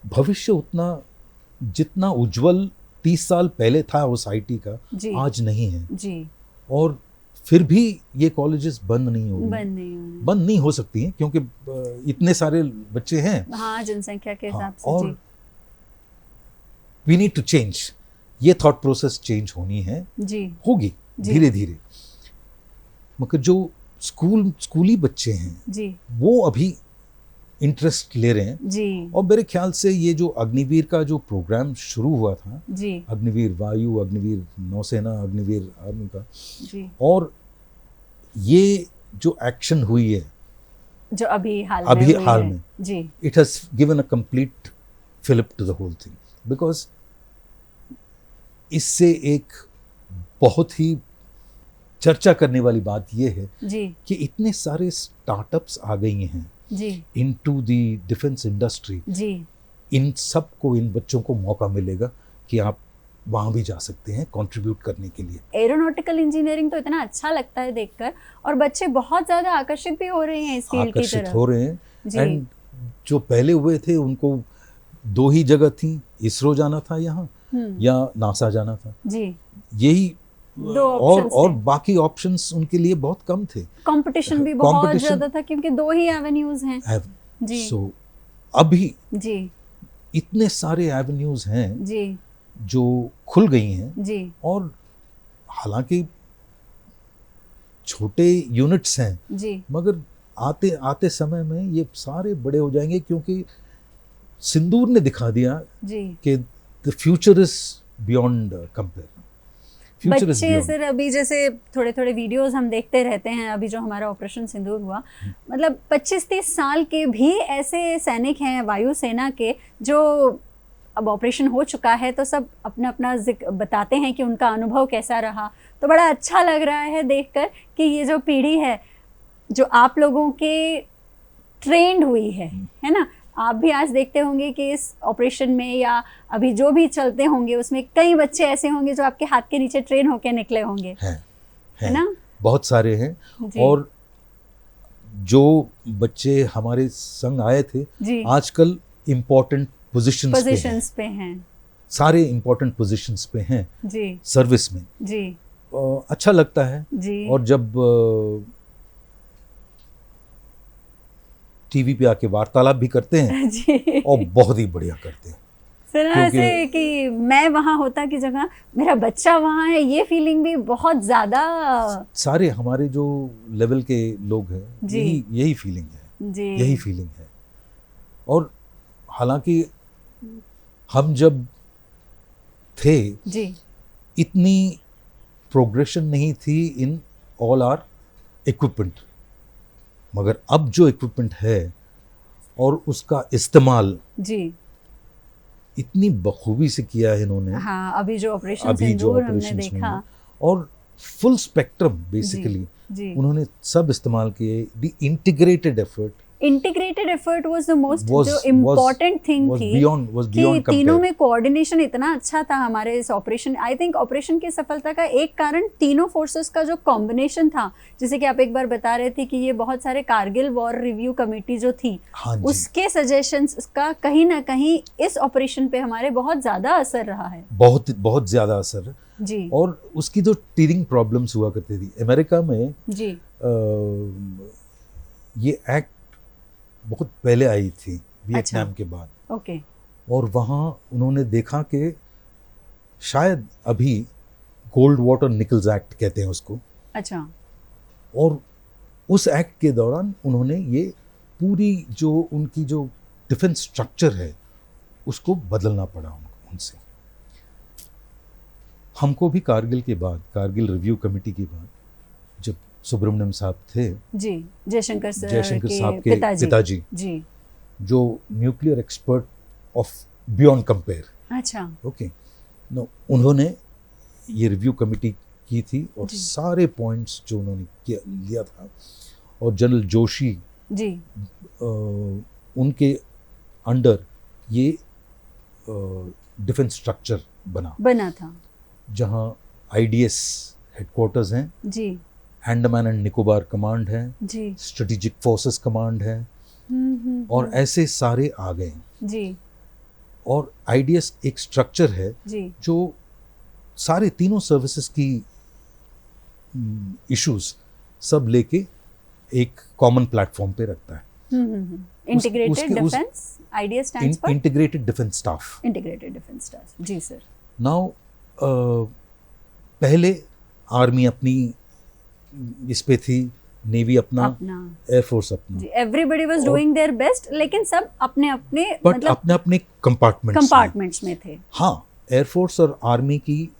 [SPEAKER 2] भविष्य उतना जितना उज्जवल 30 साल पहले था उस आईटी का,
[SPEAKER 1] जी
[SPEAKER 2] आज नहीं है।
[SPEAKER 1] जी
[SPEAKER 2] और फिर भी ये कॉलेजेस बंद नहीं हो रही,
[SPEAKER 1] बंद नहीं होने,
[SPEAKER 2] बंद नहीं हो सकती हैं क्योंकि इतने सारे बच्चे हैं।
[SPEAKER 1] हाँ जनसंख्या के
[SPEAKER 2] हाँ,
[SPEAKER 1] हिसाब से
[SPEAKER 2] और
[SPEAKER 1] जी
[SPEAKER 2] वी नीड टू चेंज, ये थॉट प्रोसेस चेंज होनी है,
[SPEAKER 1] जी
[SPEAKER 2] होगी
[SPEAKER 1] जी।
[SPEAKER 2] धीरे धीरे। मगर जो स्कूली बच्चे हैं
[SPEAKER 1] जी
[SPEAKER 2] वो अभी इंटरेस्ट ले रहे हैं,
[SPEAKER 1] जी
[SPEAKER 2] और मेरे ख्याल से ये जो अग्निवीर का जो प्रोग्राम शुरू हुआ था,
[SPEAKER 1] जी
[SPEAKER 2] अग्निवीर वायु, अग्निवीर नौसेना, अग्निवीर आर्मी का,
[SPEAKER 1] जी
[SPEAKER 2] और ये जो एक्शन हुई है
[SPEAKER 1] जो अभी हाल
[SPEAKER 2] अभी
[SPEAKER 1] हुई
[SPEAKER 2] हाल
[SPEAKER 1] है।
[SPEAKER 2] में,
[SPEAKER 1] जी
[SPEAKER 2] it has given a complete fillip to the whole thing, because इससे एक बहुत ही चर्चा करने वाली बात यह है
[SPEAKER 1] जी
[SPEAKER 2] कि इतने सारे स्टार्टअप्स आ गई हैं
[SPEAKER 1] जी
[SPEAKER 2] इनटू द डिफेंस इंडस्ट्री।
[SPEAKER 1] जी
[SPEAKER 2] इन सब को, इन बच्चों को मौका मिलेगा कि आप वहाँ भी जा सकते हैं कंट्रीब्यूट करने के लिए।
[SPEAKER 1] एरोनॉटिकल इंजीनियरिंग तो इतना अच्छा लगता है देखकर, और बच्चे बहुत ज़्यादा आकर्षित भी हो रहे हैं इस फील्ड की
[SPEAKER 2] आकर्षित
[SPEAKER 1] तरफ।
[SPEAKER 2] हो रहे हैं।
[SPEAKER 1] जी
[SPEAKER 2] एंड जो पहले हुए थे उनको 2 ही जगह थी, इसरो जाना था यहाँ या नासा जाना था,
[SPEAKER 1] जी
[SPEAKER 2] यही
[SPEAKER 1] 2 options
[SPEAKER 2] और
[SPEAKER 1] थे।
[SPEAKER 2] बाकी ऑप्शंस उनके लिए बहुत कम थे।
[SPEAKER 1] कंपटीशन भी बहुत
[SPEAKER 2] Competition-
[SPEAKER 1] ज़्यादा था क्योंकि 2 ही एवेन्यूज हैं। जी
[SPEAKER 2] सो अभी
[SPEAKER 1] जी
[SPEAKER 2] इतने सारे एवेन्यूज हैं
[SPEAKER 1] जी
[SPEAKER 2] जो खुल गई हैं,
[SPEAKER 1] जी
[SPEAKER 2] और हालांकि छोटे यूनिट्स हैं,
[SPEAKER 1] जी
[SPEAKER 2] मगर आते आते समय में ये सारे बड़े हो जाएंगे, क्योंकि सिंदूर ने दिखा दिया
[SPEAKER 1] जी।
[SPEAKER 2] कि the future is beyond compare. Future is
[SPEAKER 1] बच्चे
[SPEAKER 2] बियॉन्ड।
[SPEAKER 1] सर अभी जैसे थोड़े थोड़े वीडियोस हम देखते रहते हैं, अभी जो हमारा ऑपरेशन सिंदूर हुआ, मतलब 25-30 साल के भी ऐसे सैनिक हैं वायुसेना के जो अब ऑपरेशन हो चुका है तो सब अपना अपना बताते हैं कि उनका अनुभव कैसा रहा। तो बड़ा अच्छा लग रहा है देखकर कि ये जो पीढ़ी है जो आप लोगों के ट्रेंड हुई है ना, आप भी आज देखते होंगे कि इस ऑपरेशन में या अभी जो भी चलते होंगे उसमें कई बच्चे ऐसे होंगे जो आपके हाथ के नीचे ट्रेन होके निकले होंगे, है ना?
[SPEAKER 2] बहुत सारे हैं।
[SPEAKER 1] जी।
[SPEAKER 2] और जो बच्चे हमारे संग आए थे
[SPEAKER 1] जी।
[SPEAKER 2] आजकल इम्पोर्टेंट पोजीशंस
[SPEAKER 1] पे हैं।
[SPEAKER 2] सारे इम्पोर्टेंट पोजीशंस पे हैं
[SPEAKER 1] जी।
[SPEAKER 2] सर्विस में।
[SPEAKER 1] जी।
[SPEAKER 2] अच्छा लगता है।
[SPEAKER 1] जी।
[SPEAKER 2] और जब टीवी पे आके वार्तालाप भी करते हैं
[SPEAKER 1] जी।
[SPEAKER 2] और बहुत ही बढ़िया करते हैं।
[SPEAKER 1] सर ऐसे कि मैं वहाँ होता की जगह मेरा बच्चा वहाँ है, ये फीलिंग भी बहुत ज़्यादा।
[SPEAKER 2] सारे हमारे जो लेवल के लोग हैं यही फीलिंग है
[SPEAKER 1] जी।
[SPEAKER 2] यही फीलिंग है। और हालांकि हम जब थे
[SPEAKER 1] जी
[SPEAKER 2] इतनी प्रोग्रेशन नहीं थी इन ऑल आर इक्विपमेंट, मगर अब जो इक्विपमेंट है और उसका इस्तेमाल
[SPEAKER 1] जी
[SPEAKER 2] इतनी बखूबी से किया है इन्होंने।
[SPEAKER 1] हाँ, अभी जो ऑपरेशन हमने देखा
[SPEAKER 2] और फुल स्पेक्ट्रम बेसिकली उन्होंने सब इस्तेमाल किए। The integrated effort
[SPEAKER 1] was the most जो इम्पोर्टेंट थिंग थी कि तीनों में कोऑर्डिनेशन इतना अच्छा था हमारे इस ऑपरेशन। आई थिंक ऑपरेशन की सफलता का एक कारण तीनों फोर्सेस का जो कॉम्बिनेशन था, जैसे कि आप एक बार बता रहे थे कि ये बहुत सारे कारगिल वॉर रिव्यू कमेटी जो थी उसके सजेशंस का कहीं ना कहीं इस ऑपरेशन पे हमारे बहुत ज्यादा असर रहा है।
[SPEAKER 2] बहुत ज्यादा असर
[SPEAKER 1] जी।
[SPEAKER 2] और उसकी जो टीरिंग प्रॉब्लम्स हुआ करती थी अमेरिका में
[SPEAKER 1] जी।
[SPEAKER 2] ये एक्ट बहुत पहले आई थी वियतनाम
[SPEAKER 1] अच्छा।
[SPEAKER 2] के बाद।
[SPEAKER 1] ओके।
[SPEAKER 2] और वहाँ उन्होंने देखा कि शायद अभी गोल्ड वाटर निकल्स एक्ट कहते हैं उसको।
[SPEAKER 1] अच्छा।
[SPEAKER 2] और उस एक्ट के दौरान उन्होंने ये पूरी जो उनकी जो डिफेंस स्ट्रक्चर है उसको बदलना पड़ा उनसे। हमको भी कारगिल के बाद, कारगिल रिव्यू कमेटी के बाद, जब सुब्रमण्यम साहब थे
[SPEAKER 1] जी, जयशंकर
[SPEAKER 2] साहब के पिताजी
[SPEAKER 1] जी,
[SPEAKER 2] जो nuclear expert of beyond compare.
[SPEAKER 1] अच्छा।
[SPEAKER 2] ओके। नो, उन्होंने ये रिव्यू कमेटी की थी और सारे पॉइंट्स जो उन्होंने लिया था, और जनरल जोशी
[SPEAKER 1] जी
[SPEAKER 2] उनके अंडर ये डिफेंस स्ट्रक्चर बना था, जहाँ IDS हेडक्वार्टर्स हैं
[SPEAKER 1] जी,
[SPEAKER 2] अंडमान एंड निकोबार कमांड है
[SPEAKER 1] जी,
[SPEAKER 2] स्ट्रेटेजिक फोर्सेस कमांड है, और ऐसे सारे आ गए
[SPEAKER 1] जी।
[SPEAKER 2] और IDS एक स्ट्रक्चर है
[SPEAKER 1] जी,
[SPEAKER 2] जो सारे तीनों सर्विसेज की इश्यूज सब लेके एक कॉमन प्लेटफॉर्म पे रखता है।
[SPEAKER 1] Integrated defence IDS stands for
[SPEAKER 2] integrated defence staff.
[SPEAKER 1] Integrated defence staff, जी सर।
[SPEAKER 2] नाउ पहले आर्मी अपनी इस पे थी, नेवी अपना, एयरफोर्स अपना,
[SPEAKER 1] जी, everybody was doing their best, लेकिन सब अपने अपने
[SPEAKER 2] मतलब अपने अपने कंपार्टमेंट्स
[SPEAKER 1] में थे।
[SPEAKER 2] हाँ, एयरफोर्स और आर्मी की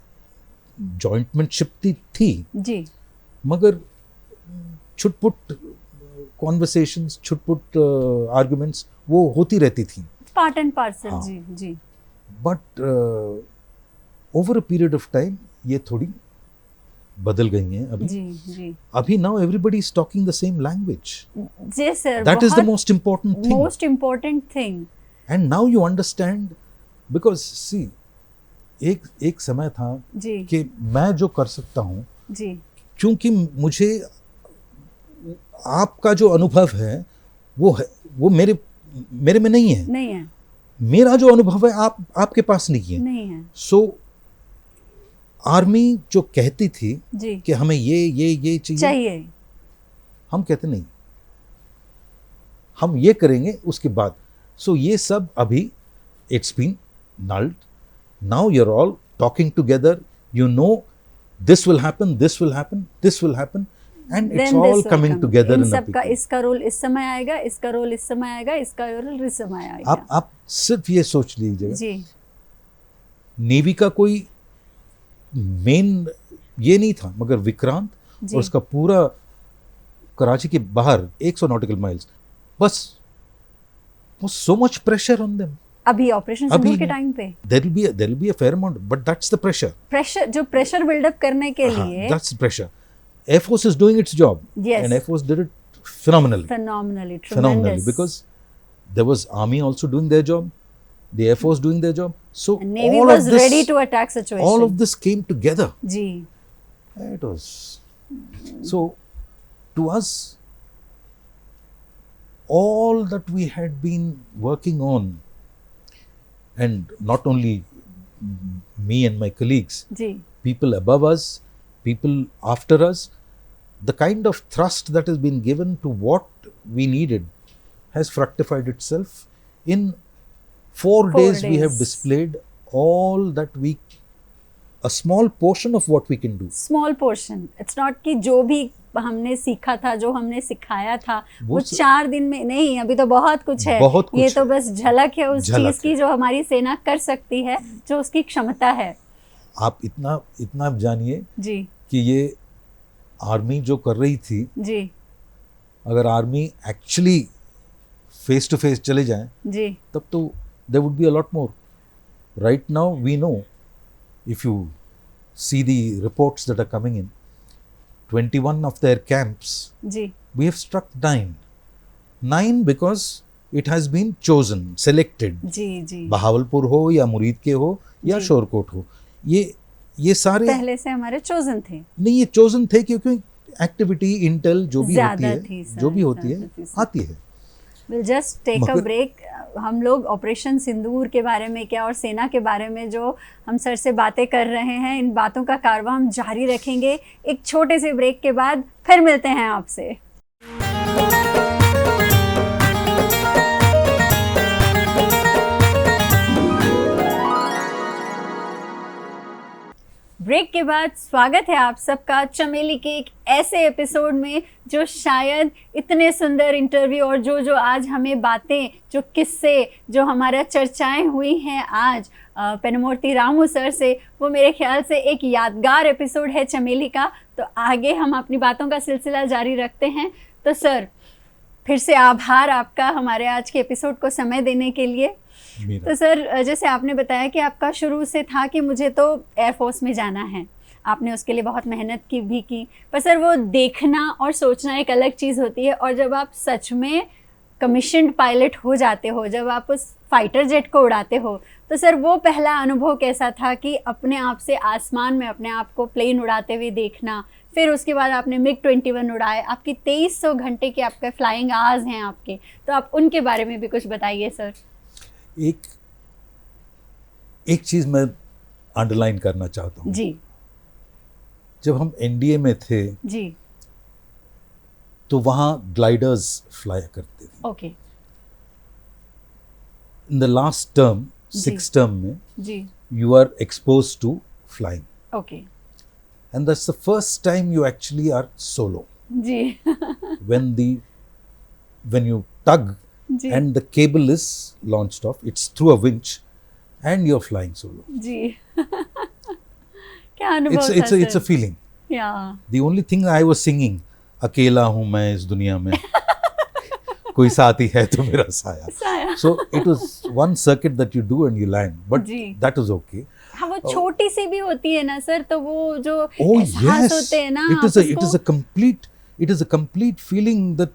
[SPEAKER 2] जॉइंटमेंटशिप थी
[SPEAKER 1] जी,
[SPEAKER 2] मगर छुटपुट कॉन्वर्सेशंस, छुटपुट आर्गुमेंट्स वो होती रहती थी,
[SPEAKER 1] पार्ट एंड पार्सल। जी जी।
[SPEAKER 2] But over a period of time ये थोड़ी बदल गई हैं अभी।
[SPEAKER 1] जी जी।
[SPEAKER 2] अभी now everybody is talking the same language.
[SPEAKER 1] जी sir,
[SPEAKER 2] that is the most
[SPEAKER 1] important thing.
[SPEAKER 2] And now you understand, because see एक समय था कि मैं जो कर सकता हूँ
[SPEAKER 1] जी,
[SPEAKER 2] क्योंकि मुझे आपका जो अनुभव है वो मेरे में नहीं है। मेरा जो अनुभव है आपके पास नहीं है। सो आर्मी जो कहती थी कि हमें ये चाहिए, हम कहते नहीं, हम ये करेंगे उसके बाद। सो ये सब अभी it's been nulled. Now you're all talking together, you know this will happen, this will happen, this will happen, and it's
[SPEAKER 1] Then
[SPEAKER 2] all coming together in a big way.
[SPEAKER 1] इसका रोल इस समय आएगा, इसका रोल इस समय आएगा, इसका रोल इस समय आएगा।
[SPEAKER 2] आप सिर्फ ये सोच लीजिएगा
[SPEAKER 1] जी,
[SPEAKER 2] नेवी का कोई मेन ये नहीं था, मगर विक्रांत और उसका पूरा कराची के बाहर 100 नॉटिकल माइल्स, बस so much pressure on them.
[SPEAKER 1] अभी ऑपरेशन सिंदूर के टाइम पे
[SPEAKER 2] there will be a fair amount, but that's the pressure जो
[SPEAKER 1] प्रेशर बिल्डअप करने के लिए,
[SPEAKER 2] that's the pressure. Air Force is doing its job,
[SPEAKER 1] yes,
[SPEAKER 2] and Air Force did it phenomenally
[SPEAKER 1] tremendous,
[SPEAKER 2] because there was army also doing their job, the air force doing their job. So
[SPEAKER 1] And Navy
[SPEAKER 2] all
[SPEAKER 1] was
[SPEAKER 2] of this,
[SPEAKER 1] ready to attack situation.
[SPEAKER 2] all of this came together.
[SPEAKER 1] Ji.
[SPEAKER 2] It was so to us, all that we had been working on, and not only me and my colleagues,
[SPEAKER 1] ji.
[SPEAKER 2] people above us, people after us, the kind of thrust that has been given to what we needed has fructified itself. In 4 days we have
[SPEAKER 1] days.
[SPEAKER 2] displayed all that we, a small portion of what we can do.
[SPEAKER 1] Small portion. It's not कि जो भी हमने सीखा था, जो हमने सिखाया था, वो
[SPEAKER 2] वो
[SPEAKER 1] 4 दिन में नहीं, अभी तो बहुत कुछ है.
[SPEAKER 2] बहुत कुछ
[SPEAKER 1] ये तो
[SPEAKER 2] है.
[SPEAKER 1] बस झलक है उस
[SPEAKER 2] झलक
[SPEAKER 1] चीज की
[SPEAKER 2] है.
[SPEAKER 1] जो हमारी सेना कर सकती है, जो उसकी क्षमता है.
[SPEAKER 2] आप इतना जानिए
[SPEAKER 1] जी.
[SPEAKER 2] कि ये आर्मी जो कर रही थी,
[SPEAKER 1] जी.
[SPEAKER 2] अगर army actually face to face चले जाएं,
[SPEAKER 1] जी.
[SPEAKER 2] तब तो there would be a lot more. Right now we know, if you see the reports that are coming in, 21 of their camps,
[SPEAKER 1] ji.
[SPEAKER 2] we have struck 9 because it has been chosen, selected.
[SPEAKER 1] जी. जी.
[SPEAKER 2] बहावलपुर हो या मुरीद के हो या
[SPEAKER 1] जी.
[SPEAKER 2] शोरकोट हो, ये सारे
[SPEAKER 1] पहले से हमारे चोजन थे.
[SPEAKER 2] नहीं, ये chosen थे क्योंकि एक्टिविटी इंटेल जो भी होती
[SPEAKER 1] ज्यादा
[SPEAKER 2] है,
[SPEAKER 1] थी सर,
[SPEAKER 2] जो भी होती है,
[SPEAKER 1] ज्यादा थी सर.
[SPEAKER 2] आती है.
[SPEAKER 1] We'll just take a
[SPEAKER 2] मगर-
[SPEAKER 1] break. हम लोग ऑपरेशन सिंदूर के बारे में क्या और सेना के बारे में जो हम सर से बातें कर रहे हैं, इन बातों का कारवां हम जारी रखेंगे. एक छोटे से ब्रेक के बाद फिर मिलते हैं आपसे. ब्रेक के बाद स्वागत है आप सबका चमेली के एक ऐसे एपिसोड में जो शायद इतने सुंदर इंटरव्यू और जो आज हमें बातें, जो किस्से, जो हमारा चर्चाएं हुई हैं आज पेनुमूर्ति रामू सर से, वो मेरे ख्याल से एक यादगार एपिसोड है चमेली का. तो आगे हम अपनी बातों का सिलसिला जारी रखते हैं. तो सर, फिर से आभार आपका हमारे आज के एपिसोड को समय देने के लिए. तो सर, जैसे आपने बताया कि आपका शुरू से था कि मुझे तो एयरफोर्स में जाना है, आपने उसके लिए बहुत मेहनत की, पर सर वो देखना और सोचना एक अलग चीज़ होती है. और जब आप सच में कमीशन्ड पायलट हो जाते हो, जब आप उस फाइटर जेट को उड़ाते हो, तो सर वो पहला अनुभव कैसा था कि अपने आप से आसमान में अपने आप को प्लेन उड़ाते हुए देखना. फिर उसके बाद आपने MiG-21 उड़ाए, आपकी 2300 घंटे के आपके फ्लाइंग आवर्स हैं आपके, तो आप उनके बारे में भी कुछ बताइए सर.
[SPEAKER 2] एक चीज मैं अंडरलाइन करना चाहता हूँ.
[SPEAKER 1] जी.
[SPEAKER 2] जब हम एनडीए में थे
[SPEAKER 1] जी.
[SPEAKER 2] तो वहाँ ग्लाइडर्स फ्लाई करते थे.
[SPEAKER 1] Okay.
[SPEAKER 2] In the last term,
[SPEAKER 1] जी.
[SPEAKER 2] 6th टर्म में,
[SPEAKER 1] जी.
[SPEAKER 2] you are exposed to flying,
[SPEAKER 1] ओके.
[SPEAKER 2] and that's the first time you actually are solo.
[SPEAKER 1] जी.
[SPEAKER 2] when you tug
[SPEAKER 1] जी.
[SPEAKER 2] and the cable is launched off, it's through a winch and you're flying solo.
[SPEAKER 1] जी. क्या अनुभव था
[SPEAKER 2] It's a
[SPEAKER 1] सर?
[SPEAKER 2] feeling.
[SPEAKER 1] या.
[SPEAKER 2] The only thing I was singing, अकेला हूँ मैं इस दुनिया में, कोई साथी है तो मेरा साया.
[SPEAKER 1] साया.
[SPEAKER 2] So it was one circuit that you do and you land, but
[SPEAKER 1] ji.
[SPEAKER 2] that was okay.
[SPEAKER 1] हाँ, वो छोटी सी भी होती है ना सर, तो वो जो
[SPEAKER 2] Oh
[SPEAKER 1] एहसास
[SPEAKER 2] yes,
[SPEAKER 1] होते हैं ना,
[SPEAKER 2] it is a complete feeling that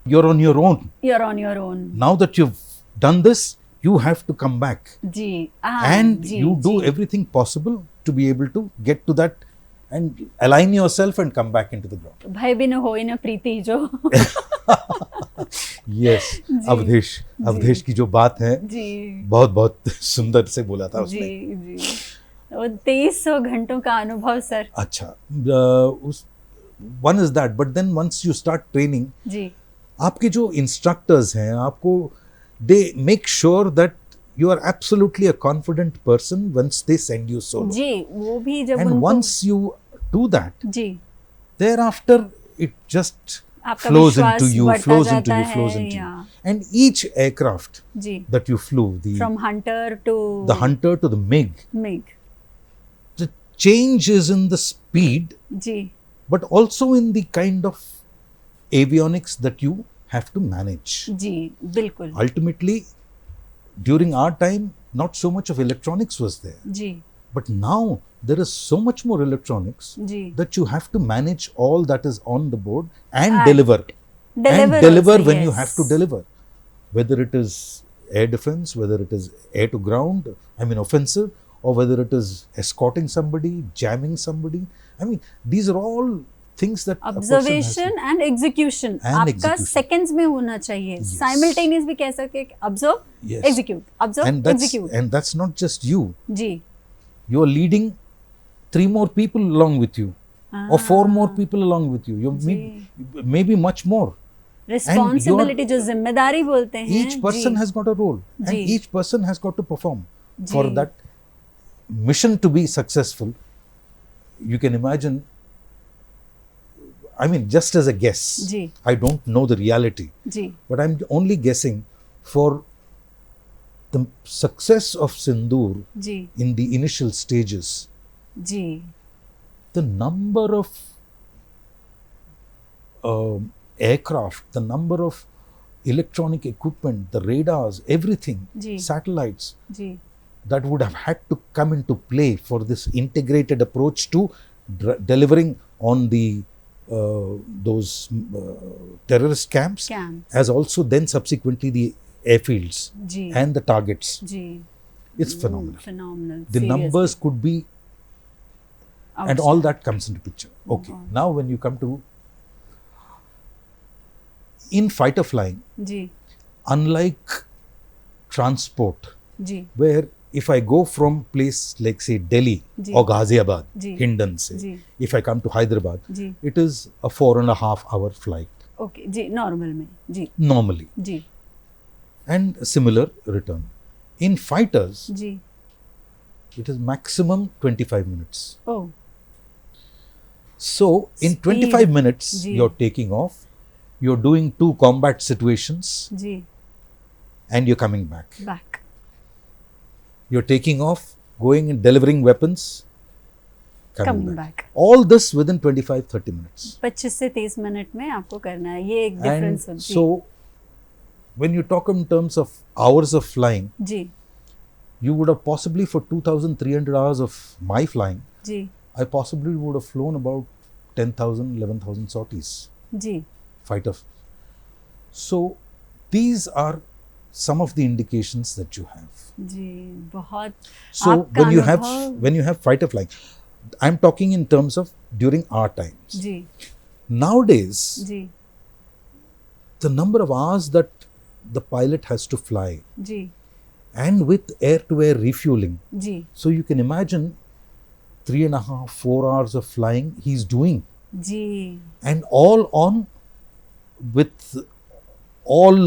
[SPEAKER 2] you're on your own.
[SPEAKER 1] you're on your own.
[SPEAKER 2] Now that you've done this, you have to come back.
[SPEAKER 1] Ji.
[SPEAKER 2] And
[SPEAKER 1] ji,
[SPEAKER 2] you do
[SPEAKER 1] ji.
[SPEAKER 2] everything possible to be able to get to that and align yourself and come back into the ground.
[SPEAKER 1] भय बिन होई न प्रीति जो.
[SPEAKER 2] Yes, अवधेश की जो बात है,
[SPEAKER 1] जी.
[SPEAKER 2] बहुत सुंदर से बोला था उसने.
[SPEAKER 1] जी. जी. वो 2300 घंटों का अनुभव सर.
[SPEAKER 2] अच्छा, one is that, but then once you start training,
[SPEAKER 1] जी.
[SPEAKER 2] आपके जो इंस्ट्रक्टर्स हैं, आपको they make sure that you are absolutely a confident person once they send you solo.
[SPEAKER 1] जी. वो भी जब
[SPEAKER 2] And
[SPEAKER 1] उनको.
[SPEAKER 2] once you do that,
[SPEAKER 1] ji.
[SPEAKER 2] thereafter it just
[SPEAKER 1] आपका
[SPEAKER 2] flows
[SPEAKER 1] विश्वास
[SPEAKER 2] into you,
[SPEAKER 1] बढ़ता
[SPEAKER 2] flows into
[SPEAKER 1] जाता
[SPEAKER 2] you,
[SPEAKER 1] है,
[SPEAKER 2] flows into
[SPEAKER 1] या.
[SPEAKER 2] you. And each aircraft
[SPEAKER 1] ji.
[SPEAKER 2] that you flew,
[SPEAKER 1] From Hunter to
[SPEAKER 2] the Hunter to the MiG,
[SPEAKER 1] MiG.
[SPEAKER 2] the change is in the speed,
[SPEAKER 1] ji.
[SPEAKER 2] but also in the kind of avionics that you have to manage.
[SPEAKER 1] जी. बिल्कुल.
[SPEAKER 2] Ultimately, during our time, not so much of electronics was there.
[SPEAKER 1] जी.
[SPEAKER 2] But now there is so much more electronics
[SPEAKER 1] जी.
[SPEAKER 2] that you have to manage all that is on the board and
[SPEAKER 1] And
[SPEAKER 2] deliver.
[SPEAKER 1] Deliver
[SPEAKER 2] and deliver
[SPEAKER 1] also,
[SPEAKER 2] when you
[SPEAKER 1] yes.
[SPEAKER 2] have to deliver. whether it is air defense, whether it is air to ground, I mean offensive, or whether it is escorting somebody, jamming somebody. I mean, these are all things that
[SPEAKER 1] observation and execution आपका
[SPEAKER 2] execution.
[SPEAKER 1] सेकंड्स में होना चाहिए.
[SPEAKER 2] Yes.
[SPEAKER 1] साइमल्टेनियस भी कह सकते हैं, observe
[SPEAKER 2] Yes.
[SPEAKER 1] Execute, observe execute.
[SPEAKER 2] and that's not just you.
[SPEAKER 1] जी.
[SPEAKER 2] You are leading 3 more people along with you, or 4 more people along with you. You maybe much more.
[SPEAKER 1] Responsibility, जो जिम्मेदारी बोलते हैं.
[SPEAKER 2] Each person
[SPEAKER 1] जी.
[SPEAKER 2] has got a role, and
[SPEAKER 1] जी.
[SPEAKER 2] each person has got to perform
[SPEAKER 1] जी.
[SPEAKER 2] for that mission to be successful. You can imagine, I mean, just as a guess,
[SPEAKER 1] जी.
[SPEAKER 2] I don't know the reality,
[SPEAKER 1] जी.
[SPEAKER 2] but I'm only guessing for the success of Sindoor
[SPEAKER 1] जी.
[SPEAKER 2] in the initial stages,
[SPEAKER 1] जी.
[SPEAKER 2] the number of aircraft, the number of electronic equipment, the radars, everything,
[SPEAKER 1] जी.
[SPEAKER 2] satellites,
[SPEAKER 1] जी.
[SPEAKER 2] that would have had to come into play for this integrated approach to delivering on the those terrorist camps, as also then subsequently the airfields
[SPEAKER 1] जी.
[SPEAKER 2] and the targets.
[SPEAKER 1] जी.
[SPEAKER 2] It's phenomenal.
[SPEAKER 1] Phenomenal.
[SPEAKER 2] The numbers could be, and all that comes into picture. Okay, now when you come to in fighter flying,
[SPEAKER 1] जी.
[SPEAKER 2] unlike transport,
[SPEAKER 1] जी.
[SPEAKER 2] where if I go from place like say Delhi
[SPEAKER 1] जी.
[SPEAKER 2] or Ghaziabad,
[SPEAKER 1] जी.
[SPEAKER 2] Hindan say,
[SPEAKER 1] जी.
[SPEAKER 2] if I come to Hyderabad,
[SPEAKER 1] जी.
[SPEAKER 2] it is a 4.5 hour flight
[SPEAKER 1] okay जी, नॉर्मल में. जी.
[SPEAKER 2] normally,
[SPEAKER 1] जी.
[SPEAKER 2] and similar return. In fighters,
[SPEAKER 1] जी.
[SPEAKER 2] it is maximum 25 minutes.
[SPEAKER 1] ओह.
[SPEAKER 2] So in
[SPEAKER 1] Speed.
[SPEAKER 2] 25 minutes,
[SPEAKER 1] जी.
[SPEAKER 2] you're taking off, you're doing 2 combat situations,
[SPEAKER 1] जी.
[SPEAKER 2] and you're coming back.
[SPEAKER 1] Back.
[SPEAKER 2] You're taking off, going and delivering weapons, coming
[SPEAKER 1] Coming
[SPEAKER 2] back.
[SPEAKER 1] back.
[SPEAKER 2] All this within 25-30 minutes.
[SPEAKER 1] 25 से 30 मिनट में आपको करना है. ये एक डिफरेंस
[SPEAKER 2] And
[SPEAKER 1] होती है.
[SPEAKER 2] so, when you talk in terms of hours of flying,
[SPEAKER 1] ji.
[SPEAKER 2] you would have possibly, for 2,300 hours of my flying,
[SPEAKER 1] ji.
[SPEAKER 2] I possibly would have flown about 10,000, 11,000 sorties,
[SPEAKER 1] ji.
[SPEAKER 2] fighter. So, these are some of the indications that you have.
[SPEAKER 1] जी. बहुत.
[SPEAKER 2] So,
[SPEAKER 1] आपका
[SPEAKER 2] when you have fighter flying, I'm talking in terms of during our times.
[SPEAKER 1] जी.
[SPEAKER 2] Nowadays,
[SPEAKER 1] जी.
[SPEAKER 2] the number of hours that the pilot has to fly,
[SPEAKER 1] जी.
[SPEAKER 2] and with air-to-air refueling,
[SPEAKER 1] जी.
[SPEAKER 2] so you can imagine 3.5-4 hours of flying he's doing,
[SPEAKER 1] जी.
[SPEAKER 2] and all on with all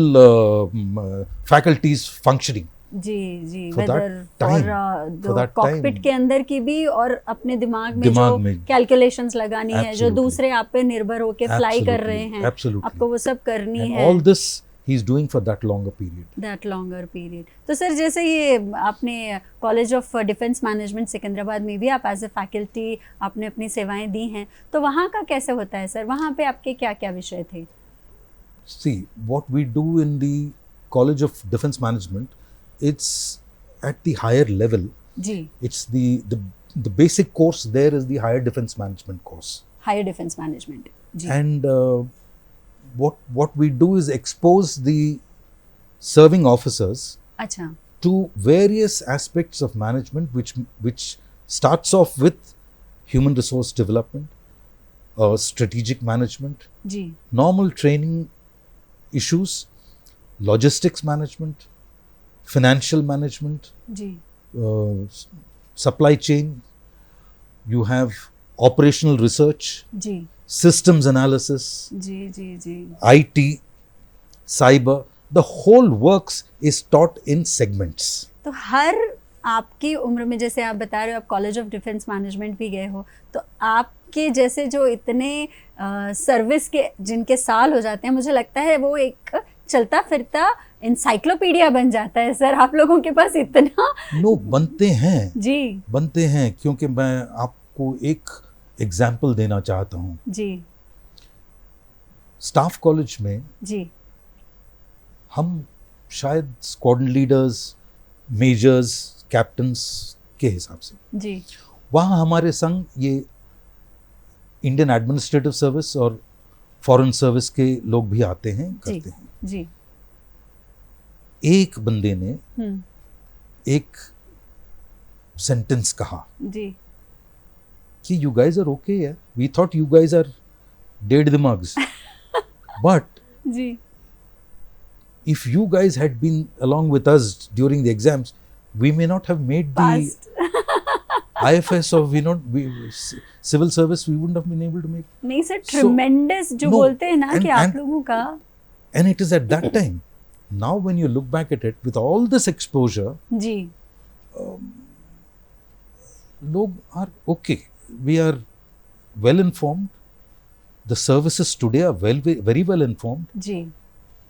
[SPEAKER 2] faculties functioning.
[SPEAKER 1] जी. जी.
[SPEAKER 2] For that
[SPEAKER 1] वेदर
[SPEAKER 2] time,
[SPEAKER 1] और
[SPEAKER 2] for that
[SPEAKER 1] कॉकपिट
[SPEAKER 2] time.
[SPEAKER 1] के अंदर की भी, और अपने दिमाग में
[SPEAKER 2] दिमाग
[SPEAKER 1] जो
[SPEAKER 2] में.
[SPEAKER 1] कैलकुलेशंस लगानी है, जो
[SPEAKER 2] Absolutely.
[SPEAKER 1] दूसरे आप पे निर्भर होके फ्लाई कर रहे हैं,
[SPEAKER 2] Absolutely.
[SPEAKER 1] आपको वो सब करनी
[SPEAKER 2] And
[SPEAKER 1] है.
[SPEAKER 2] all this he's doing for that longer period.
[SPEAKER 1] That longer period. तो सर, जैसे ये आपने college of defence management Secunderabad में भी आप एज ए फैकल्टी आपने अपनी सेवाएं दी हैं, तो वहाँ का कैसे होता है सर? वहाँ पे आपके क्या क्या विषय थे?
[SPEAKER 2] See, what we do in the College of Defense Management, it's at the higher level.
[SPEAKER 1] जी.
[SPEAKER 2] It's the basic course there is the higher defense management course.
[SPEAKER 1] Higher defence management. जी.
[SPEAKER 2] And what we do is expose the serving officers
[SPEAKER 1] अच्छा.
[SPEAKER 2] to various aspects of management, which starts off with human resource development, strategic management,
[SPEAKER 1] जी.
[SPEAKER 2] normal training issues, logistics management, financial management,
[SPEAKER 1] जी.
[SPEAKER 2] supply chain. You have operational research,
[SPEAKER 1] जी.
[SPEAKER 2] systems analysis,
[SPEAKER 1] जी. जी. जी.
[SPEAKER 2] IT, cyber. The whole works is taught in segments.
[SPEAKER 1] तो हर आपकी उम्र में, जैसे आप बता रहे हो आप कॉलेज ऑफ डिफेंस मैनेजमेंट भी गए हो, तो आपके जैसे जो इतने सर्विस के जिनके साल हो जाते हैं, मुझे लगता है वो एक चलता फिरता इंसाइक्लोपीडिया बन जाता है सर, आप लोगों के पास इतना.
[SPEAKER 2] नो, बनते हैं.
[SPEAKER 1] जी.
[SPEAKER 2] बनते हैं, क्योंकि मैं आपको एक एग्जाम्पल देना चाहता हूँ.
[SPEAKER 1] जी.
[SPEAKER 2] स्टाफ कॉलेज में
[SPEAKER 1] जी.
[SPEAKER 2] हम शायद स्क्वाड्रन लीडर्स, मेजर्स, कैप्टन्स के हिसाब से,
[SPEAKER 1] जी.
[SPEAKER 2] वहाँ हमारे संग ये इंडियन एडमिनिस्ट्रेटिव सर्विस और फॉरेन सर्विस के लोग भी आते हैं, करते हैं.
[SPEAKER 1] जी.
[SPEAKER 2] एक बंदे ने एक सेंटेंस कहा
[SPEAKER 1] जी
[SPEAKER 2] कि यू गाइज आर ओके यार, we thought you guys are dead दिमाग्स, बट
[SPEAKER 1] जी
[SPEAKER 2] if you guys had been along with us during the exams, we may not have made
[SPEAKER 1] Passed.
[SPEAKER 2] the IFS of civil service. We wouldn't have been able to make.
[SPEAKER 1] नहीं सर, ट्रिमेंडस जो
[SPEAKER 2] no,
[SPEAKER 1] बोलते हैं ना कि आप
[SPEAKER 2] and-
[SPEAKER 1] लोगों का,
[SPEAKER 2] And it is at that time. Now, when you look back at it, with all this exposure,
[SPEAKER 1] जी
[SPEAKER 2] log are okay. We are well informed. The services today are very well informed
[SPEAKER 1] जी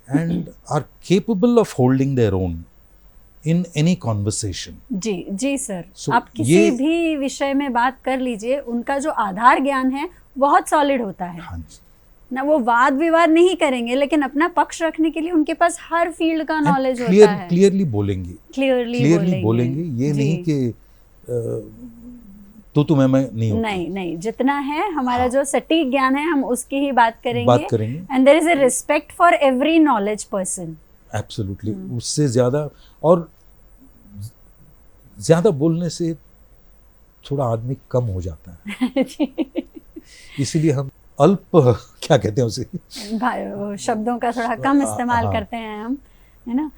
[SPEAKER 2] and are capable of holding their own in any conversation.
[SPEAKER 1] जी जी सर,
[SPEAKER 2] So,
[SPEAKER 1] आप किसी भी विषय में बात कर लीजिए, उनका जो आधार ज्ञान है बहुत सॉलिड होता है
[SPEAKER 2] हाँ जी.
[SPEAKER 1] ना, वो वाद विवाद नहीं करेंगे, लेकिन अपना पक्ष रखने के लिए उनके पास हर फील्ड का नॉलेज होता है,
[SPEAKER 2] क्लियरली बोलेंगे,
[SPEAKER 1] क्लियरली
[SPEAKER 2] बोलेंगे. ये
[SPEAKER 1] जी.
[SPEAKER 2] नहीं कि तो मैं नहीं होता.
[SPEAKER 1] नहीं, जितना है हमारा जो सटीक ज्ञान है हम उसकी ही बात करेंगे. And there is a respect for every knowledge person.
[SPEAKER 2] Absolutely. उससे ज्यादा और ज्यादा बोलने से थोड़ा आदमी कम हो जाता है. इसीलिए हम अल्प क्या कहते हैं उसे,
[SPEAKER 1] शब्दों का थोड़ा कम इस्तेमाल
[SPEAKER 2] हाँ.
[SPEAKER 1] करते हैं हम, है ना.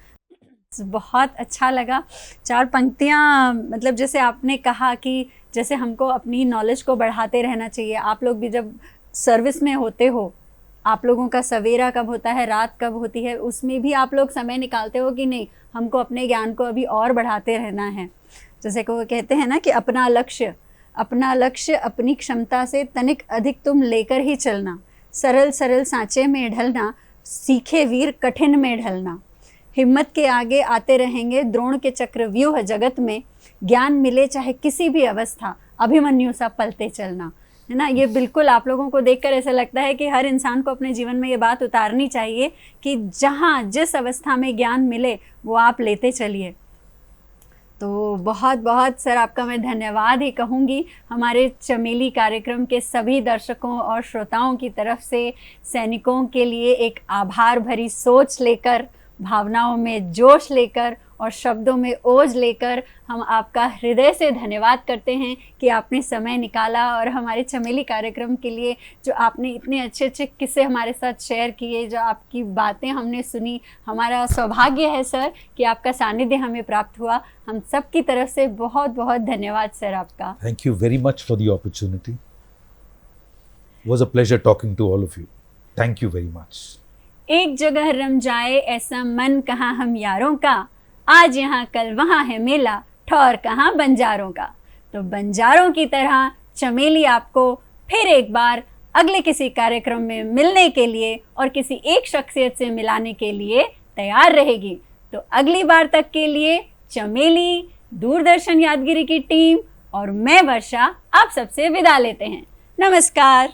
[SPEAKER 1] बहुत अच्छा लगा. 4 पंक्तियाँ, मतलब जैसे आपने कहा कि जैसे हमको अपनी नॉलेज को बढ़ाते रहना चाहिए. आप लोग भी जब सर्विस में होते हो, आप लोगों का सवेरा कब होता है, रात कब होती है, उसमें भी आप लोग समय निकालते हो कि नहीं हमको अपने ज्ञान को अभी और बढ़ाते रहना है. जैसे को वो कहते हैं ना कि अपना लक्ष्य अपनी क्षमता से तनिक अधिक तुम लेकर ही चलना, सरल सरल सांचे में ढलना, सीखे वीर कठिन में ढलना, हिम्मत के आगे आते रहेंगे द्रोण के चक्रव्यूह जगत में, ज्ञान मिले चाहे किसी भी अवस्था, अभिमन्यु सा पलते चलना. है ना. ये बिल्कुल आप लोगों को देखकर ऐसा लगता है कि हर इंसान को अपने जीवन में ये बात उतारनी चाहिए कि जहाँ जिस अवस्था में ज्ञान मिले वो आप लेते चलिए. तो बहुत बहुत सर आपका मैं धन्यवाद ही कहूँगी. हमारे चमेली कार्यक्रम के सभी दर्शकों और श्रोताओं की तरफ से सैनिकों के लिए एक आभार भरी सोच लेकर, भावनाओं में जोश लेकर और शब्दों में ओज लेकर हम आपका हृदय से धन्यवाद करते हैं कि आपने समय निकाला और हमारे चमेली कार्यक्रम के लिए जो आपने इतने अच्छे अच्छे किस्से हमारे साथ शेयर किए, जो आपकी बातें हमने सुनी. हमारा सौभाग्य है सर कि आपका सानिध्य हमें प्राप्त हुआ. हम सब की तरफ से बहुत बहुत धन्यवाद सर आपका.
[SPEAKER 2] Thank you very much for the opportunity. Was a pleasure talking to all of you. Thank you very much.
[SPEAKER 1] एक जगह रम जाए ऐसा मन कहाँ हम यारों का, आज यहाँ कल वहाँ है मेला, ठौर कहाँ बंजारों का. तो बंजारों की तरह चमेली आपको फिर एक बार अगले किसी कार्यक्रम में मिलने के लिए और किसी एक शख्सियत से मिलाने के लिए तैयार रहेगी. तो अगली बार तक के लिए चमेली, दूरदर्शन यादगिरी की टीम और मैं वर्षा आप सबसे विदा लेते हैं. नमस्कार.